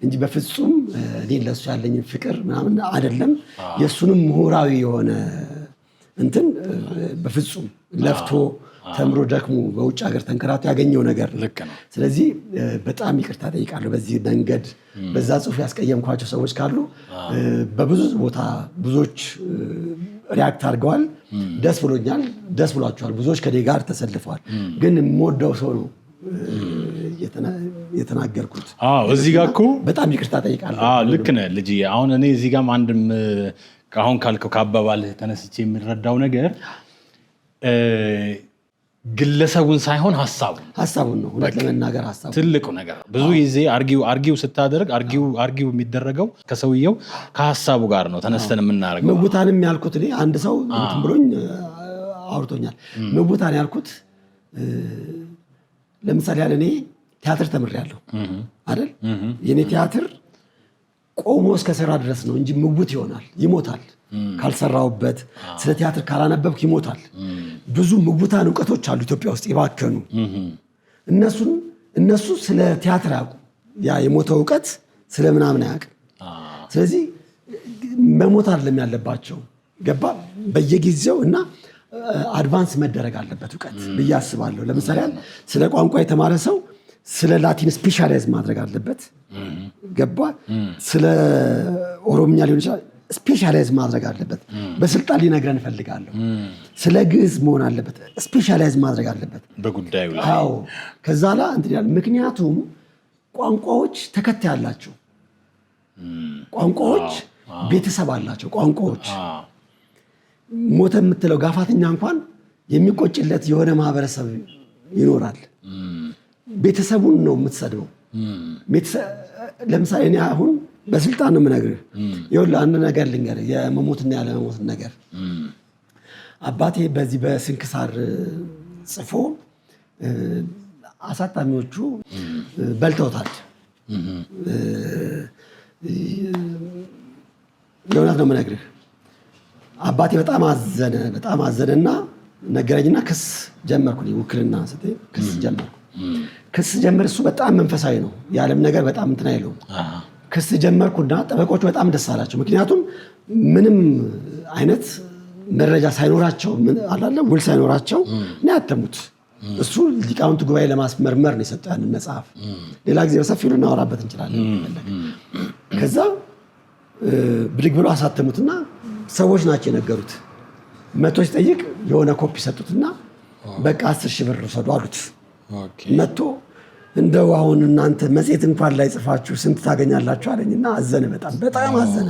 እንጂ በፍጹም እኔ ለሱ ያለኝን ፍቅር ምናምን አይደለም። የሱንም ምሁራዊ የሆነ እንትን በፍጹም ለፍቶ ተምሮ ደክሞ በውጭ ሀገር ተንከራቶ ያገኘው ነገር ነው። ስለዚህ በጣም ይቅርታ ጠይቃለሁ በዚህ መንገድ በዛ ጽሁፍ ያስቀየምኳቸው ሰዎች ካሉ። በብዙ ቦታ ብዙዎች ሪያክት አድርገዋል። ደስ ብሎኛል። ደስ ብሏቸዋል። ብዙዎች ከኔ ጋር ተሰልፈዋል። ግን የምወደው ሰው ነው የተናገርኩት። እዚህ ጋር እኮ በጣም ይቅርታ ጠይቃለሁ። ልክ ነህ ልጅ። አሁን እኔ እዚህ ጋር አንድም አሁን ካልከው ከአባባልህ ተነስቼ የሚረዳው ነገር ግለሰቡን ሳይሆን ሀሳቡን ነው። እውነት ለመናገር ሀሳቡ ትልቁ ነገር። ብዙ ጊዜ አርጊው ስታደርግ አርጊው የሚደረገው ከሰውየው ከሀሳቡ ጋር ነው ተነስተን የምናደርገው። ምውታንም ያልኩት እኔ አንድ ሰው እንትን ብሎኝ አውርቶኛል። ምውታን ያልኩት ለምሳሌ ያለ እኔ ቲያትር ተምሬያለሁ አይደል? የኔ ቲያትር ቆሞ እስከሰራ ድረስ ነው እንጂ ምውት ይሆናል፣ ይሞታል። ካልሰራውበት ስለ ቲያትር ካላነበብክ ይሞታል። ብዙ ምውታን እውቀቶች አሉ ኢትዮጵያ ውስጥ የባከኑ። እነሱ ስለ ቲያትር አያውቁም። ያ የሞተው እውቀት ስለ ምናምን አያውቅም። ስለዚህ መሞት አይደለም ያለባቸው ገባ በየጊዜው እና አድቫንስ መደረግ አለበት እውቀት ብዬ አስባለሁ። ለምሳሌ ስለ ቋንቋ የተማረ ሰው ስለ ላቲን ስፔሻላይዝ ማድረግ አለበት። ገባ? ስለ ኦሮምኛ ሊሆን ይችላል ስፔሻላይዝ ማድረግ አለበት። በስልጣን ሊነግረን እፈልጋለሁ። ስለ ግዕዝ መሆን አለበት ስፔሻላይዝ ማድረግ አለበት በጉዳዩ ላይ። አዎ ከዛ ላይ እንትን ያለ ምክንያቱም ቋንቋዎች ተከታይ አላቸው። ቋንቋዎች ቤተሰብ አላቸው። ቋንቋዎች ሞተ የምትለው ጋፋትኛ እንኳን የሚቆጭለት የሆነ ማህበረሰብ ይኖራል። ቤተሰቡን ነው የምትሰድበው። ለምሳሌ እኔ አሁን በስልጣን ነው የምነግርህ። ይኸውልህ አንድ ነገር ልንገርህ፣ የመሞትና ያለመሞትን ነገር። አባቴ በዚህ በስንክሳር ጽፎ አሳታሚዎቹ በልተውታል። የእውነት ነው የምነግርህ። አባቴ በጣም አዘነና ነገረኝና ክስ ጀመርኩ። ውክልና ስትይ ክስ ጀመርኩ። ክስ ጀመር። እሱ በጣም መንፈሳዊ ነው፣ የዓለም ነገር በጣም እንትን አይለውም። ክስ ጀመርኩና ጠበቆቹ በጣም ደስ አላቸው። ምክንያቱም ምንም አይነት መረጃ ሳይኖራቸው አላለም ውል ሳይኖራቸው ነው ያተሙት። እሱ ሊቃውንት ጉባኤ ለማስመርመር ነው የሰጠው ያንን መጽሐፍ። ሌላ ጊዜ በሰፊው ልናወራበት እንችላለን። ከዛ ብድግ ብሎ አሳተሙትና ሰዎች ናቸው የነገሩት። መቶ ሲጠይቅ የሆነ ኮፒ ሰጡትና በቃ 10,000 ብር ውሰዱ አሉት። መቶ እንደው አሁን እናንተ መጽሔት እንኳን ላይ ጽፋችሁ ስንት ታገኛላችሁ አለኝና አዘነ። በጣም አዘነ።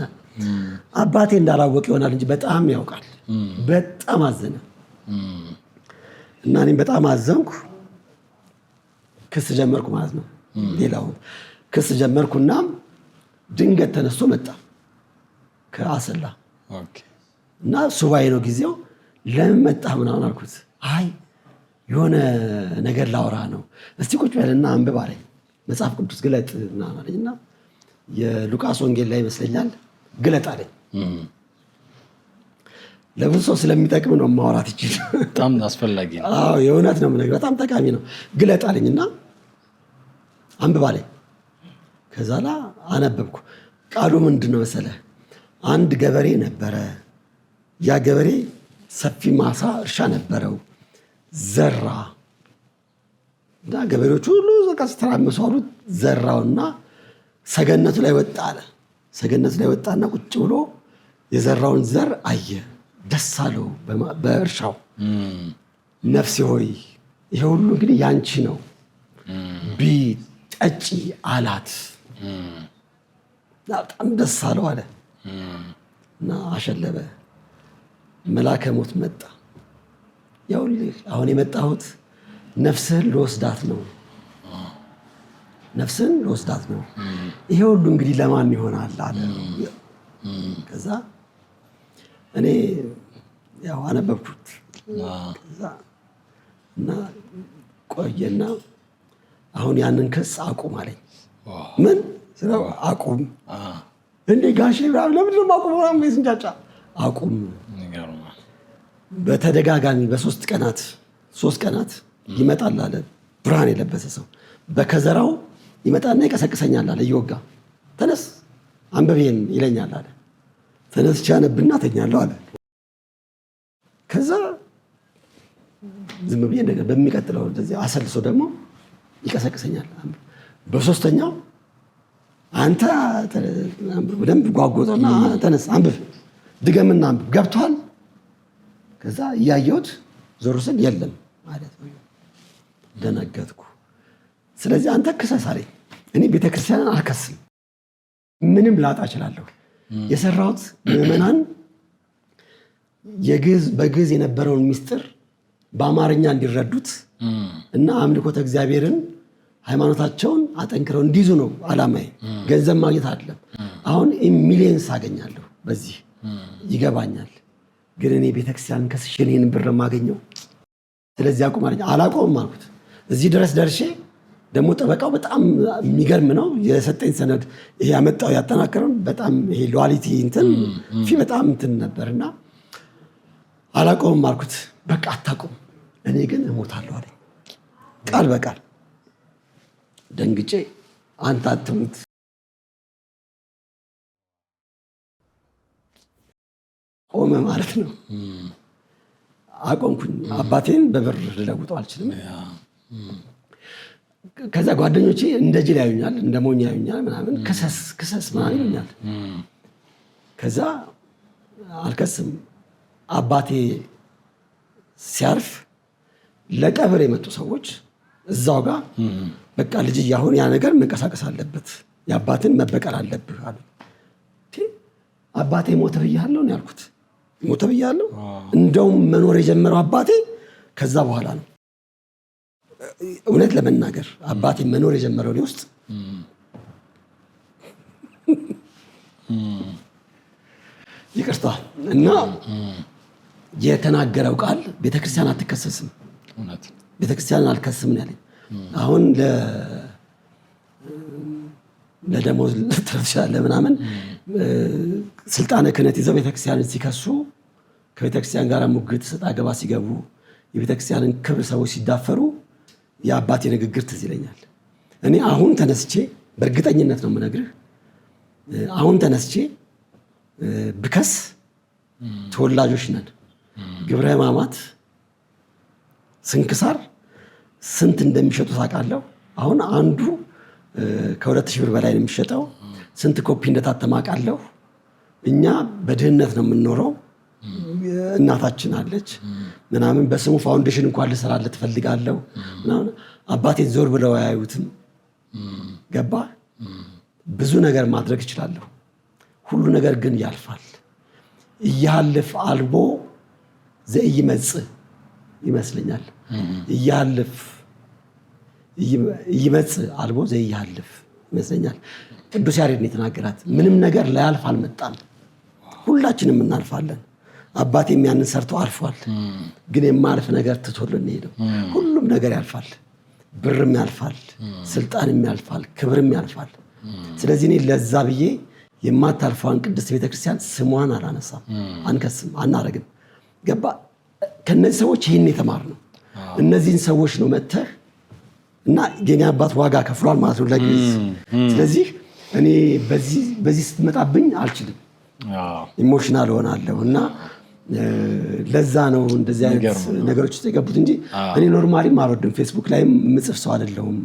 አባቴ እንዳላወቅ ይሆናል እንጂ በጣም ያውቃል። በጣም አዘነ እና እኔም በጣም አዘንኩ። ክስ ጀመርኩ ማለት ነው። ሌላው ክስ ጀመርኩና ድንገት ተነስቶ መጣ ከአሰላ እና ሱባኤ ነው ጊዜው። ለምን መጣ ምናምን አልኩት። አይ የሆነ ነገር ላወራ ነው። እስቲ ቁጭ በልና አንብብ አለኝ። መጽሐፍ ቅዱስ ግለጥ ምናምን አለኝና የሉቃስ ወንጌል ላይ ይመስለኛል ግለጥ አለኝ። ለብዙ ሰው ስለሚጠቅም ነው ማውራት ይችል። በጣም አስፈላጊ ነው። አዎ የእውነት ነው የምነግርህ፣ በጣም ጠቃሚ ነው። ግለጥ አለኝና አንብብ አለኝ። ከዛ ላይ አነበብኩ። ቃሉ ምንድን ነው መሰለህ? አንድ ገበሬ ነበረ። ያ ገበሬ ሰፊ ማሳ እርሻ ነበረው። ዘራ እና ገበሬዎቹ ሁሉ ተራመሱ አሉት። ዘራውና ሰገነቱ ላይ ወጣ አለ። ሰገነቱ ላይ ወጣና ቁጭ ብሎ የዘራውን ዘር አየ። ደስ አለው በእርሻው። ነፍሴ ሆይ ይሄ ሁሉ እንግዲህ ያንቺ ነው፣ ቢ ጠጪ አላት። በጣም ደስ አለው አለ እና አሸለበ። መልአከ ሞት መጣ። ይኸውልህ አሁን የመጣሁት ነፍስህን ልወስዳት ነው፣ ነፍስህን ልወስዳት ነው። ይሄ ሁሉ እንግዲህ ለማን ይሆናል አለ። ከዛ እኔ ያው አነበብኩት። ከዛ እና ቆየና አሁን ያንን ክስ አቁም አለኝ። ምን ስለው አቁም እንዴ ጋሼ ለምንድን ነው የማቁመው? ስንጫጫ አቁም። በተደጋጋሚ በ3 ቀናት ይመጣል አለ ብርሃን የለበሰ ሰው በከዘራው ይመጣና ይቀሰቅሰኛል አለ እየወጋ። ተነስ አንብቤን ይለኛል አለ። ተነስቼ አነብና ተኛለሁ አለ። ከዛ ዝም ብዬ እንደገና በሚቀጥለው እንደዚህ አሰልሶ ደግሞ ይቀሰቅሰኛል። በ3ኛው አንተ በደንብ ጓጎጠና ተነስ አንብብ፣ ድገምና አንብብ፣ ገብቷል። ከዛ እያየሁት ዞር ስል የለም ማለት ነው። ደነገጥኩ። ስለዚህ አንተ ክሰስ አለኝ። እኔ ቤተክርስቲያንን አልከስም፣ ምንም ላጣ እችላለሁ። የሰራሁት ምዕመናን በግዕዝ የነበረውን ምስጢር በአማርኛ እንዲረዱት እና አምልኮተ እግዚአብሔርን ሃይማኖታቸውን አጠንክረው እንዲይዙ ነው ዓላማዬ። ገንዘብ ማግኘት አይደለም። አሁን ሚሊየንስ አገኛለሁ በዚህ ይገባኛል። ግን እኔ ቤተክርስቲያንን ከስሼ እኔን ብር የማገኘው ስለዚህ አቁም አለኝ። አላቆምም አልኩት። እዚህ ድረስ ደርሼ ደግሞ ጠበቃው በጣም የሚገርም ነው የሰጠኝ ሰነድ። ይሄ ያመጣው ያጠናከረው በጣም ይሄ ሉዓሊቲ እንትን በጣም እንትን ነበርና አላቆምም አልኩት። በቃ አታቁም፣ እኔ ግን እሞታለሁ አለኝ ቃል በቃል። ደንግጬ አንተ አትሙት ቆመ ማለት ነው። አቆምኩኝ። አባቴን በብር ልለውጠው አልችልም። ከዛ ጓደኞቼ እንደ ጅል ያዩኛል፣ እንደ ሞኝ ያዩኛል ምናምን፣ ክሰስ ምናምን ይሉኛል። ከዛ አልከስም። አባቴ ሲያርፍ ለቀብር የመጡ ሰዎች እዛው ጋር በቃ ልጅ አሁን ያ ነገር መንቀሳቀስ አለበት፣ የአባትን መበቀል አለብህ አሉ። አባቴ ሞተ ብያለሁ ነው ያልኩት። ሞተ ብያለሁ። እንደውም መኖር የጀመረው አባቴ ከዛ በኋላ ነው። እውነት ለመናገር አባቴ መኖር የጀመረው እኔ ውስጥ ይቅርታ እና የተናገረው ቃል ቤተክርስቲያን አትከሰስም፣ ቤተክርስቲያን አልከስም ነው ያለኝ። አሁን ለደሞዝ ልትረፍሻለህ ምናምን ስልጣነ ክህነት ይዘው ቤተክርስቲያንን ሲከሱ ከቤተክርስቲያን ጋር ሙግት ሰጣ ገባ ሲገቡ የቤተክርስቲያንን ክብር ሰዎች ሲዳፈሩ የአባቴ ንግግር ትዝ ይለኛል። እኔ አሁን ተነስቼ በእርግጠኝነት ነው የምነግርህ፣ አሁን ተነስቼ ብከስ ተወላጆች ነን፣ ግብረ ሕማማት ስንክሳር ስንት እንደሚሸጡ ታውቃለሁ። አሁን አንዱ ከ2000 ብር በላይ ነው የሚሸጠው። ስንት ኮፒ እንደታተመ አውቃለሁ። እኛ በድህነት ነው የምንኖረው። እናታችን አለች ምናምን፣ በስሙ ፋውንዴሽን እንኳን ልሰራለት እፈልጋለሁ ምናምን። አባቴን ዞር ብለው አያዩትም። ገባ? ብዙ ነገር ማድረግ እችላለሁ። ሁሉ ነገር ግን ያልፋል። እያልፍ አልቦ ዘኢይመጽእ ይመስለኛል። እያልፍ ይመጽእ አልቦ ዘኢያልፍ ይመስለኛል። ቅዱስ ያሬድ ነው የተናገራት። ምንም ነገር ላያልፍ አልመጣም፣ ሁላችንም እናልፋለን። አባቴም ያንን ሰርቶ አልፏል። ግን የማያልፍ ነገር ትቶልን ሄደው። ሁሉም ነገር ያልፋል። ብርም ያልፋል፣ ስልጣንም ያልፋል፣ ክብርም ያልፋል። ስለዚህ እኔ ለዛ ብዬ የማታልፈዋን ቅድስት ቤተክርስቲያን ስሟን አላነሳም፣ አንከስም፣ አናረግም። ገባ? ከነዚህ ሰዎች ይህን የተማርነው እነዚህን ሰዎች ነው መተህ እና የኔ አባት ዋጋ ከፍሏል ማለት ነው ለግዕዝ። ስለዚህ እኔ በዚህ ስትመጣብኝ አልችልም፣ ኢሞሽናል ሆናለሁ እና ለዛ ነው እንደዚህ አይነት ነገሮች ውስጥ የገቡት እንጂ እኔ ኖርማሊም አልወድም። ፌስቡክ ላይም ምጽፍ ሰው አይደለሁም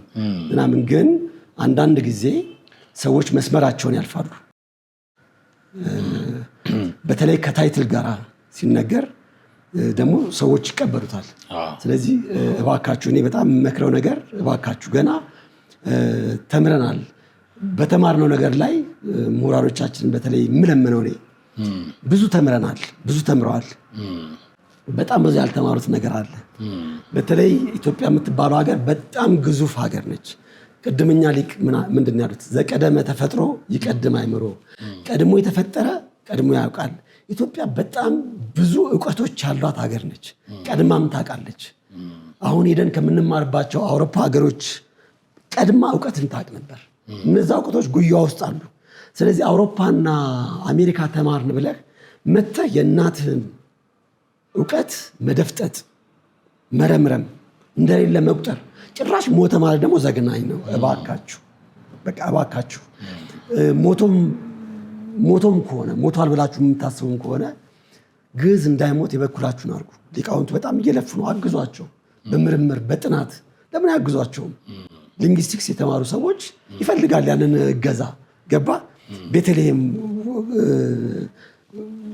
ምናምን። ግን አንዳንድ ጊዜ ሰዎች መስመራቸውን ያልፋሉ። በተለይ ከታይትል ጋር ሲነገር ደግሞ ሰዎች ይቀበሉታል። ስለዚህ እባካችሁ እኔ በጣም የምመክረው ነገር እባካችሁ ገና ተምረናል። በተማርነው ነገር ላይ ምሁራኖቻችን በተለይ የምለምነው እኔ ብዙ ተምረናል፣ ብዙ ተምረዋል። በጣም ብዙ ያልተማሩት ነገር አለ። በተለይ ኢትዮጵያ የምትባለው ሀገር በጣም ግዙፍ ሀገር ነች። ቅድምኛ ሊቅ ምንድን ያሉት? ዘቀደመ ተፈጥሮ ይቀድም አይምሮ። ቀድሞ የተፈጠረ ቀድሞ ያውቃል። ኢትዮጵያ በጣም ብዙ እውቀቶች ያሏት ሀገር ነች። ቀድማም ታውቃለች። አሁን ሄደን ከምንማርባቸው አውሮፓ ሀገሮች ቀድማ እውቀትን ታውቅ ነበር። እነዛ እውቀቶች ጉያ ውስጥ አሉ። ስለዚህ አውሮፓና አሜሪካ ተማርን ብለህ መተህ የእናትህን እውቀት መደፍጠጥ፣ መረምረም፣ እንደሌለ መቁጠር፣ ጭራሽ ሞተ ማለት ደግሞ ዘግናኝ ነው። እባካችሁ በቃ እባካችሁ ሞቶም ከሆነ ሞቷል ብላችሁ የምታስቡም ከሆነ ግዕዝ እንዳይሞት የበኩላችሁን አድርጉ። ሊቃውንቱ በጣም እየለፉ ነው። አግዟቸው፣ በምርምር በጥናት ለምን አያግዟቸውም? ሊንግስቲክስ የተማሩ ሰዎች ይፈልጋል ያንን እገዛ። ገባ? ቤተልሔም፣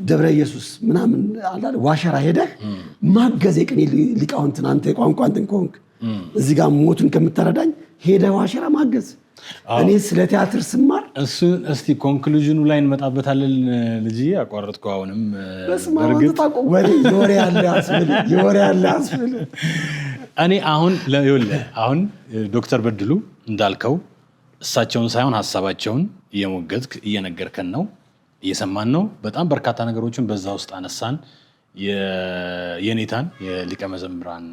ደብረ ኢየሱስ ምናምን አላለ ዋሸራ ሄደህ ማገዝ የቅኔ ሊቃውንትን አንተ የቋንቋ እንትን ከሆንክ እዚህ ጋር ሞቱን ከምትረዳኝ ሄደህ ዋሸራ ማገዝ። እኔ ስለ ቲያትር ስማር እሱን እስቲ ኮንክሉዥኑ ላይ እንመጣበታለን። ልጅ አቋረጥኩ። አሁንም የወሬ ያለ አስብል እኔ አሁን ዶክተር በድሉ እንዳልከው እሳቸውን ሳይሆን ሀሳባቸውን እየሞገትክ እየነገርከን ነው፣ እየሰማን ነው። በጣም በርካታ ነገሮችን በዛ ውስጥ አነሳን። የኔታን የሊቀ መዘምራን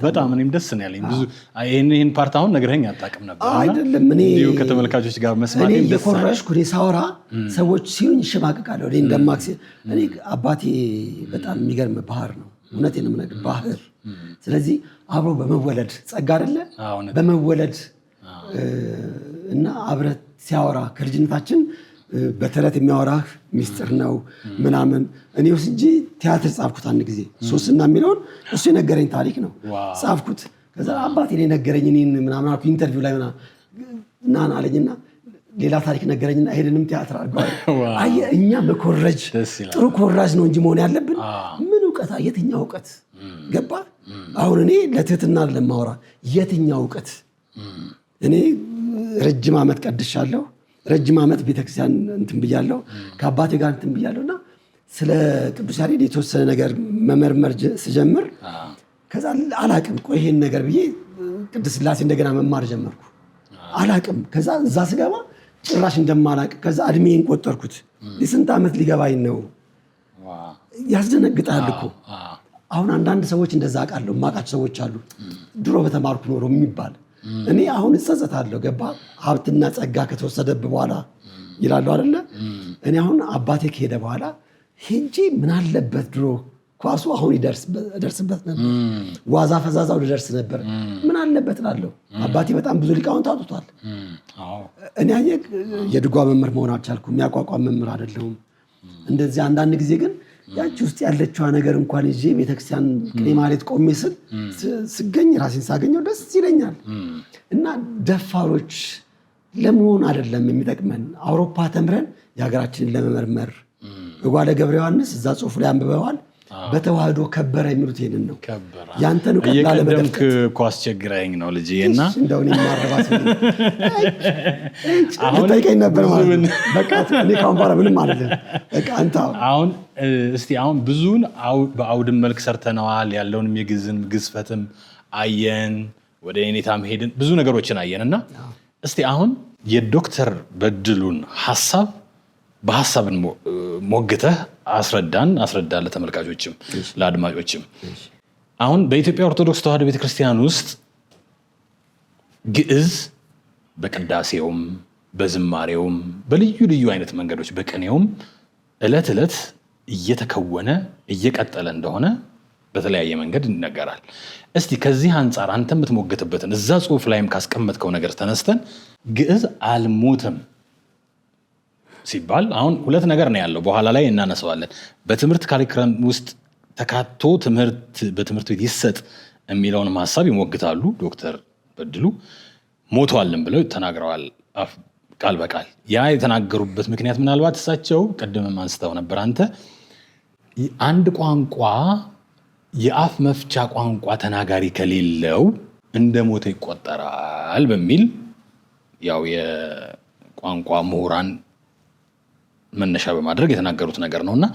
በጣም እኔም ደስ ነው ያለኝ። ብዙ ይህን ፓርት አሁን ነግረኸኝ አታውቅም ነበር። አይደለም እኔ ከተመልካቾች ጋር መስማት እየኮረሽኩ እኔ ሳወራ ሰዎች ሲሉኝ ይሸማቅቃለሁ። እኔ እንደማክሴ እኔ አባቴ በጣም የሚገርም ባህር ነው። እውነቴን ነው የምነግርህ፣ ባህር። ስለዚህ አብሮ በመወለድ ጸጋ አይደለ በመወለድ እና አብረት ሲያወራ ከልጅነታችን በተረት የሚያወራህ ሚስጥር ነው ምናምን። እኔ ወስጄ ቲያትር ጻፍኩት አንድ ጊዜ ሶስና የሚለውን እሱ የነገረኝ ታሪክ ነው ጻፍኩት። ከዛ አባቴ ነው የነገረኝ እኔን ምናምን አልኩ ኢንተርቪው ላይ ምናምን አለኝና ሌላ ታሪክ ነገረኝና ሄደንም ቲያትር አድርገዋል። አየህ እኛ መኮረጅ ጥሩ ኮራጅ ነው እንጂ መሆን ያለብን ምን እውቀት የትኛው እውቀት ገባ? አሁን እኔ ለትህትና ለማወራ የትኛው እውቀት እኔ ረጅም ዓመት ቀድሻለሁ። ረጅም ዓመት ቤተክርስቲያን እንትን ብያለሁ ከአባቴ ጋር እንትን ብያለሁና ስለ ቅዱስ ያሬድ የተወሰነ ነገር መመርመር ስጀምር ከዛ አላቅም ቆይ ይሄን ነገር ብዬ ቅድስት ሥላሴ እንደገና መማር ጀመርኩ። አላቅም ከዛ እዛ ስገባ ጭራሽ እንደማላቅ ከዛ እድሜን ቆጠርኩት። የስንት ዓመት ሊገባኝ ነው? ያስደነግጣል እኮ። አሁን አንዳንድ ሰዎች እንደዛ አውቃለሁ የማውቃቸው ሰዎች አሉ ድሮ በተማርኩ ኖሮ የሚባል እኔ አሁን እጸጸታለሁ። ገባ? ሀብትና ጸጋ ከተወሰደብ በኋላ ይላሉ አይደለ? እኔ አሁን አባቴ ከሄደ በኋላ ሄጄ ምን አለበት ድሮ ኳሱ አሁን ይደርስበት ነበር፣ ዋዛ ፈዛዛው ልደርስ ነበር ምን አለበት እላለሁ። አባቴ በጣም ብዙ ሊቃውንት አውጥቷል። እኔ የድጓ መምህር መሆን አልቻልኩም፣ የሚያቋቋም መምህር አይደለሁም። እንደዚህ አንዳንድ ጊዜ ግን ያቺ ውስጥ ያለችዋ ነገር እንኳን ይዤ ቤተክርስቲያን ቅኔ ማህሌት ቆሜ ስገኝ ራሴን ሳገኘው ደስ ይለኛል። እና ደፋሮች ለመሆን አይደለም የሚጠቅመን አውሮፓ ተምረን የሀገራችንን ለመመርመር በጓለ ገብረ ዮሐንስ እዛ ጽሁፍ ላይ አንብበዋል። በተዋህዶ ከበረ የሚሉት ይሄንን ነው። ያንተን እውቀት ለመደምክ እኮ አስቸግራኝ ነው ልጅ እና እንደው እኔ ማረባስ አሁን ጠይቀኝ ነበር ማለት በቃ እኔ ካሁን በኋላ ምንም አይደለም። በቃ አንተ አሁን እስቲ አሁን ብዙን በአውድም መልክ ሰርተነዋል። ያለውንም የግዝን ግዝፈትም አየን፣ ወደ እኔታም ሄድን፣ ብዙ ነገሮችን አየንና እስቲ አሁን የዶክተር በድሉን ሐሳብ በሐሳብን ሞግተህ አስረዳ ለተመልካቾችም ለአድማጮችም። አሁን በኢትዮጵያ ኦርቶዶክስ ተዋሕዶ ቤተክርስቲያን ውስጥ ግዕዝ በቅዳሴውም በዝማሬውም በልዩ ልዩ አይነት መንገዶች በቅኔውም ዕለት ዕለት እየተከወነ እየቀጠለ እንደሆነ በተለያየ መንገድ ይነገራል። እስቲ ከዚህ አንጻር አንተ የምትሞግትበትን እዛ ጽሁፍ ላይም ካስቀመጥከው ነገር ተነስተን ግዕዝ አልሞተም ሲባል አሁን ሁለት ነገር ነው ያለው፣ በኋላ ላይ እናነሳዋለን። በትምህርት ካሪክለም ውስጥ ተካቶ በትምህርት ቤት ይሰጥ የሚለውን ሐሳብ ይሞግታሉ ዶክተር በድሉ። ሞቷልም ብለው ተናግረዋል ቃል በቃል። ያ የተናገሩበት ምክንያት ምናልባት እሳቸው ቀደም አንስተው ነበር አንተ አንድ ቋንቋ የአፍ መፍቻ ቋንቋ ተናጋሪ ከሌለው እንደ ሞተ ይቆጠራል በሚል ያው የቋንቋ ምሁራን መነሻ በማድረግ የተናገሩት ነገር ነውና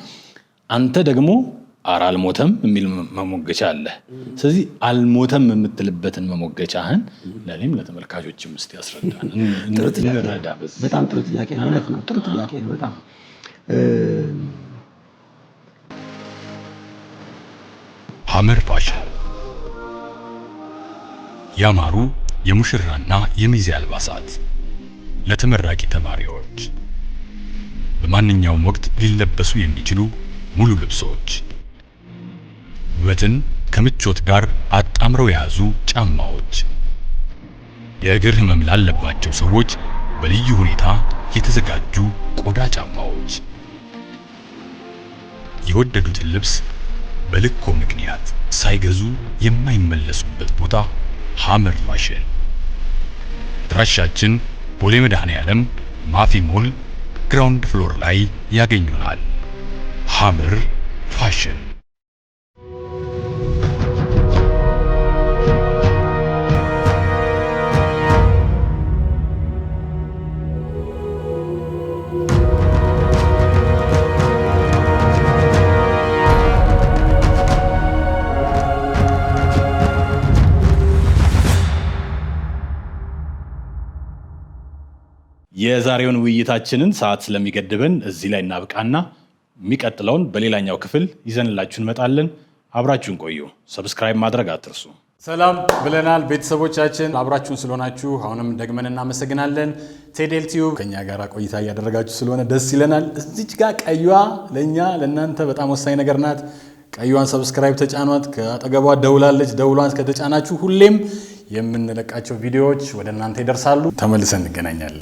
አንተ ደግሞ አልሞተም የሚል መሞገቻ አለ። ስለዚህ አልሞተም የምትልበትን መሞገቻህን ለኔም ለተመልካቾችም እስቲ ያስረዳን። በጣም ጥሩ ጥያቄ ነው። እውነት ነው፣ ጥሩ ጥያቄ ነው በጣም ሐመር ፋሽን ያማሩ የሙሽራና የሚዜ አልባሳት ለተመራቂ ተማሪዎች በማንኛውም ወቅት ሊለበሱ የሚችሉ ሙሉ ልብሶች፣ ውበትን ከምቾት ጋር አጣምረው የያዙ ጫማዎች፣ የእግር ህመም ላለባቸው ሰዎች በልዩ ሁኔታ የተዘጋጁ ቆዳ ጫማዎች፣ የወደዱትን ልብስ በልኮ ምክንያት ሳይገዙ የማይመለሱበት ቦታ ሐመር ፋሽን። አድራሻችን ቦሌ መድኃኔዓለም ማፊ ሞል ግራውንድ ፍሎር ላይ ያገኙናል። ሐመር ፋሽን። የዛሬውን ውይይታችንን ሰዓት ስለሚገድበን እዚህ ላይ እናብቃና የሚቀጥለውን በሌላኛው ክፍል ይዘንላችሁ እንመጣለን። አብራችሁን ቆዩ። ሰብስክራይብ ማድረግ አትርሱ። ሰላም ብለናል ቤተሰቦቻችን፣ አብራችሁን ስለሆናችሁ አሁንም ደግመን እናመሰግናለን። ቴዴል ቲዩብ ከኛ ጋር ቆይታ እያደረጋችሁ ስለሆነ ደስ ይለናል። እዚች ጋር ቀዩዋ ለኛ ለእናንተ በጣም ወሳኝ ነገር ናት። ቀዩዋን ሰብስክራይብ ተጫኗት። ከአጠገቧ ደውላለች። ደውሏን ከተጫናችሁ ሁሌም የምንለቃቸው ቪዲዮዎች ወደ እናንተ ይደርሳሉ። ተመልሰን እንገናኛለን።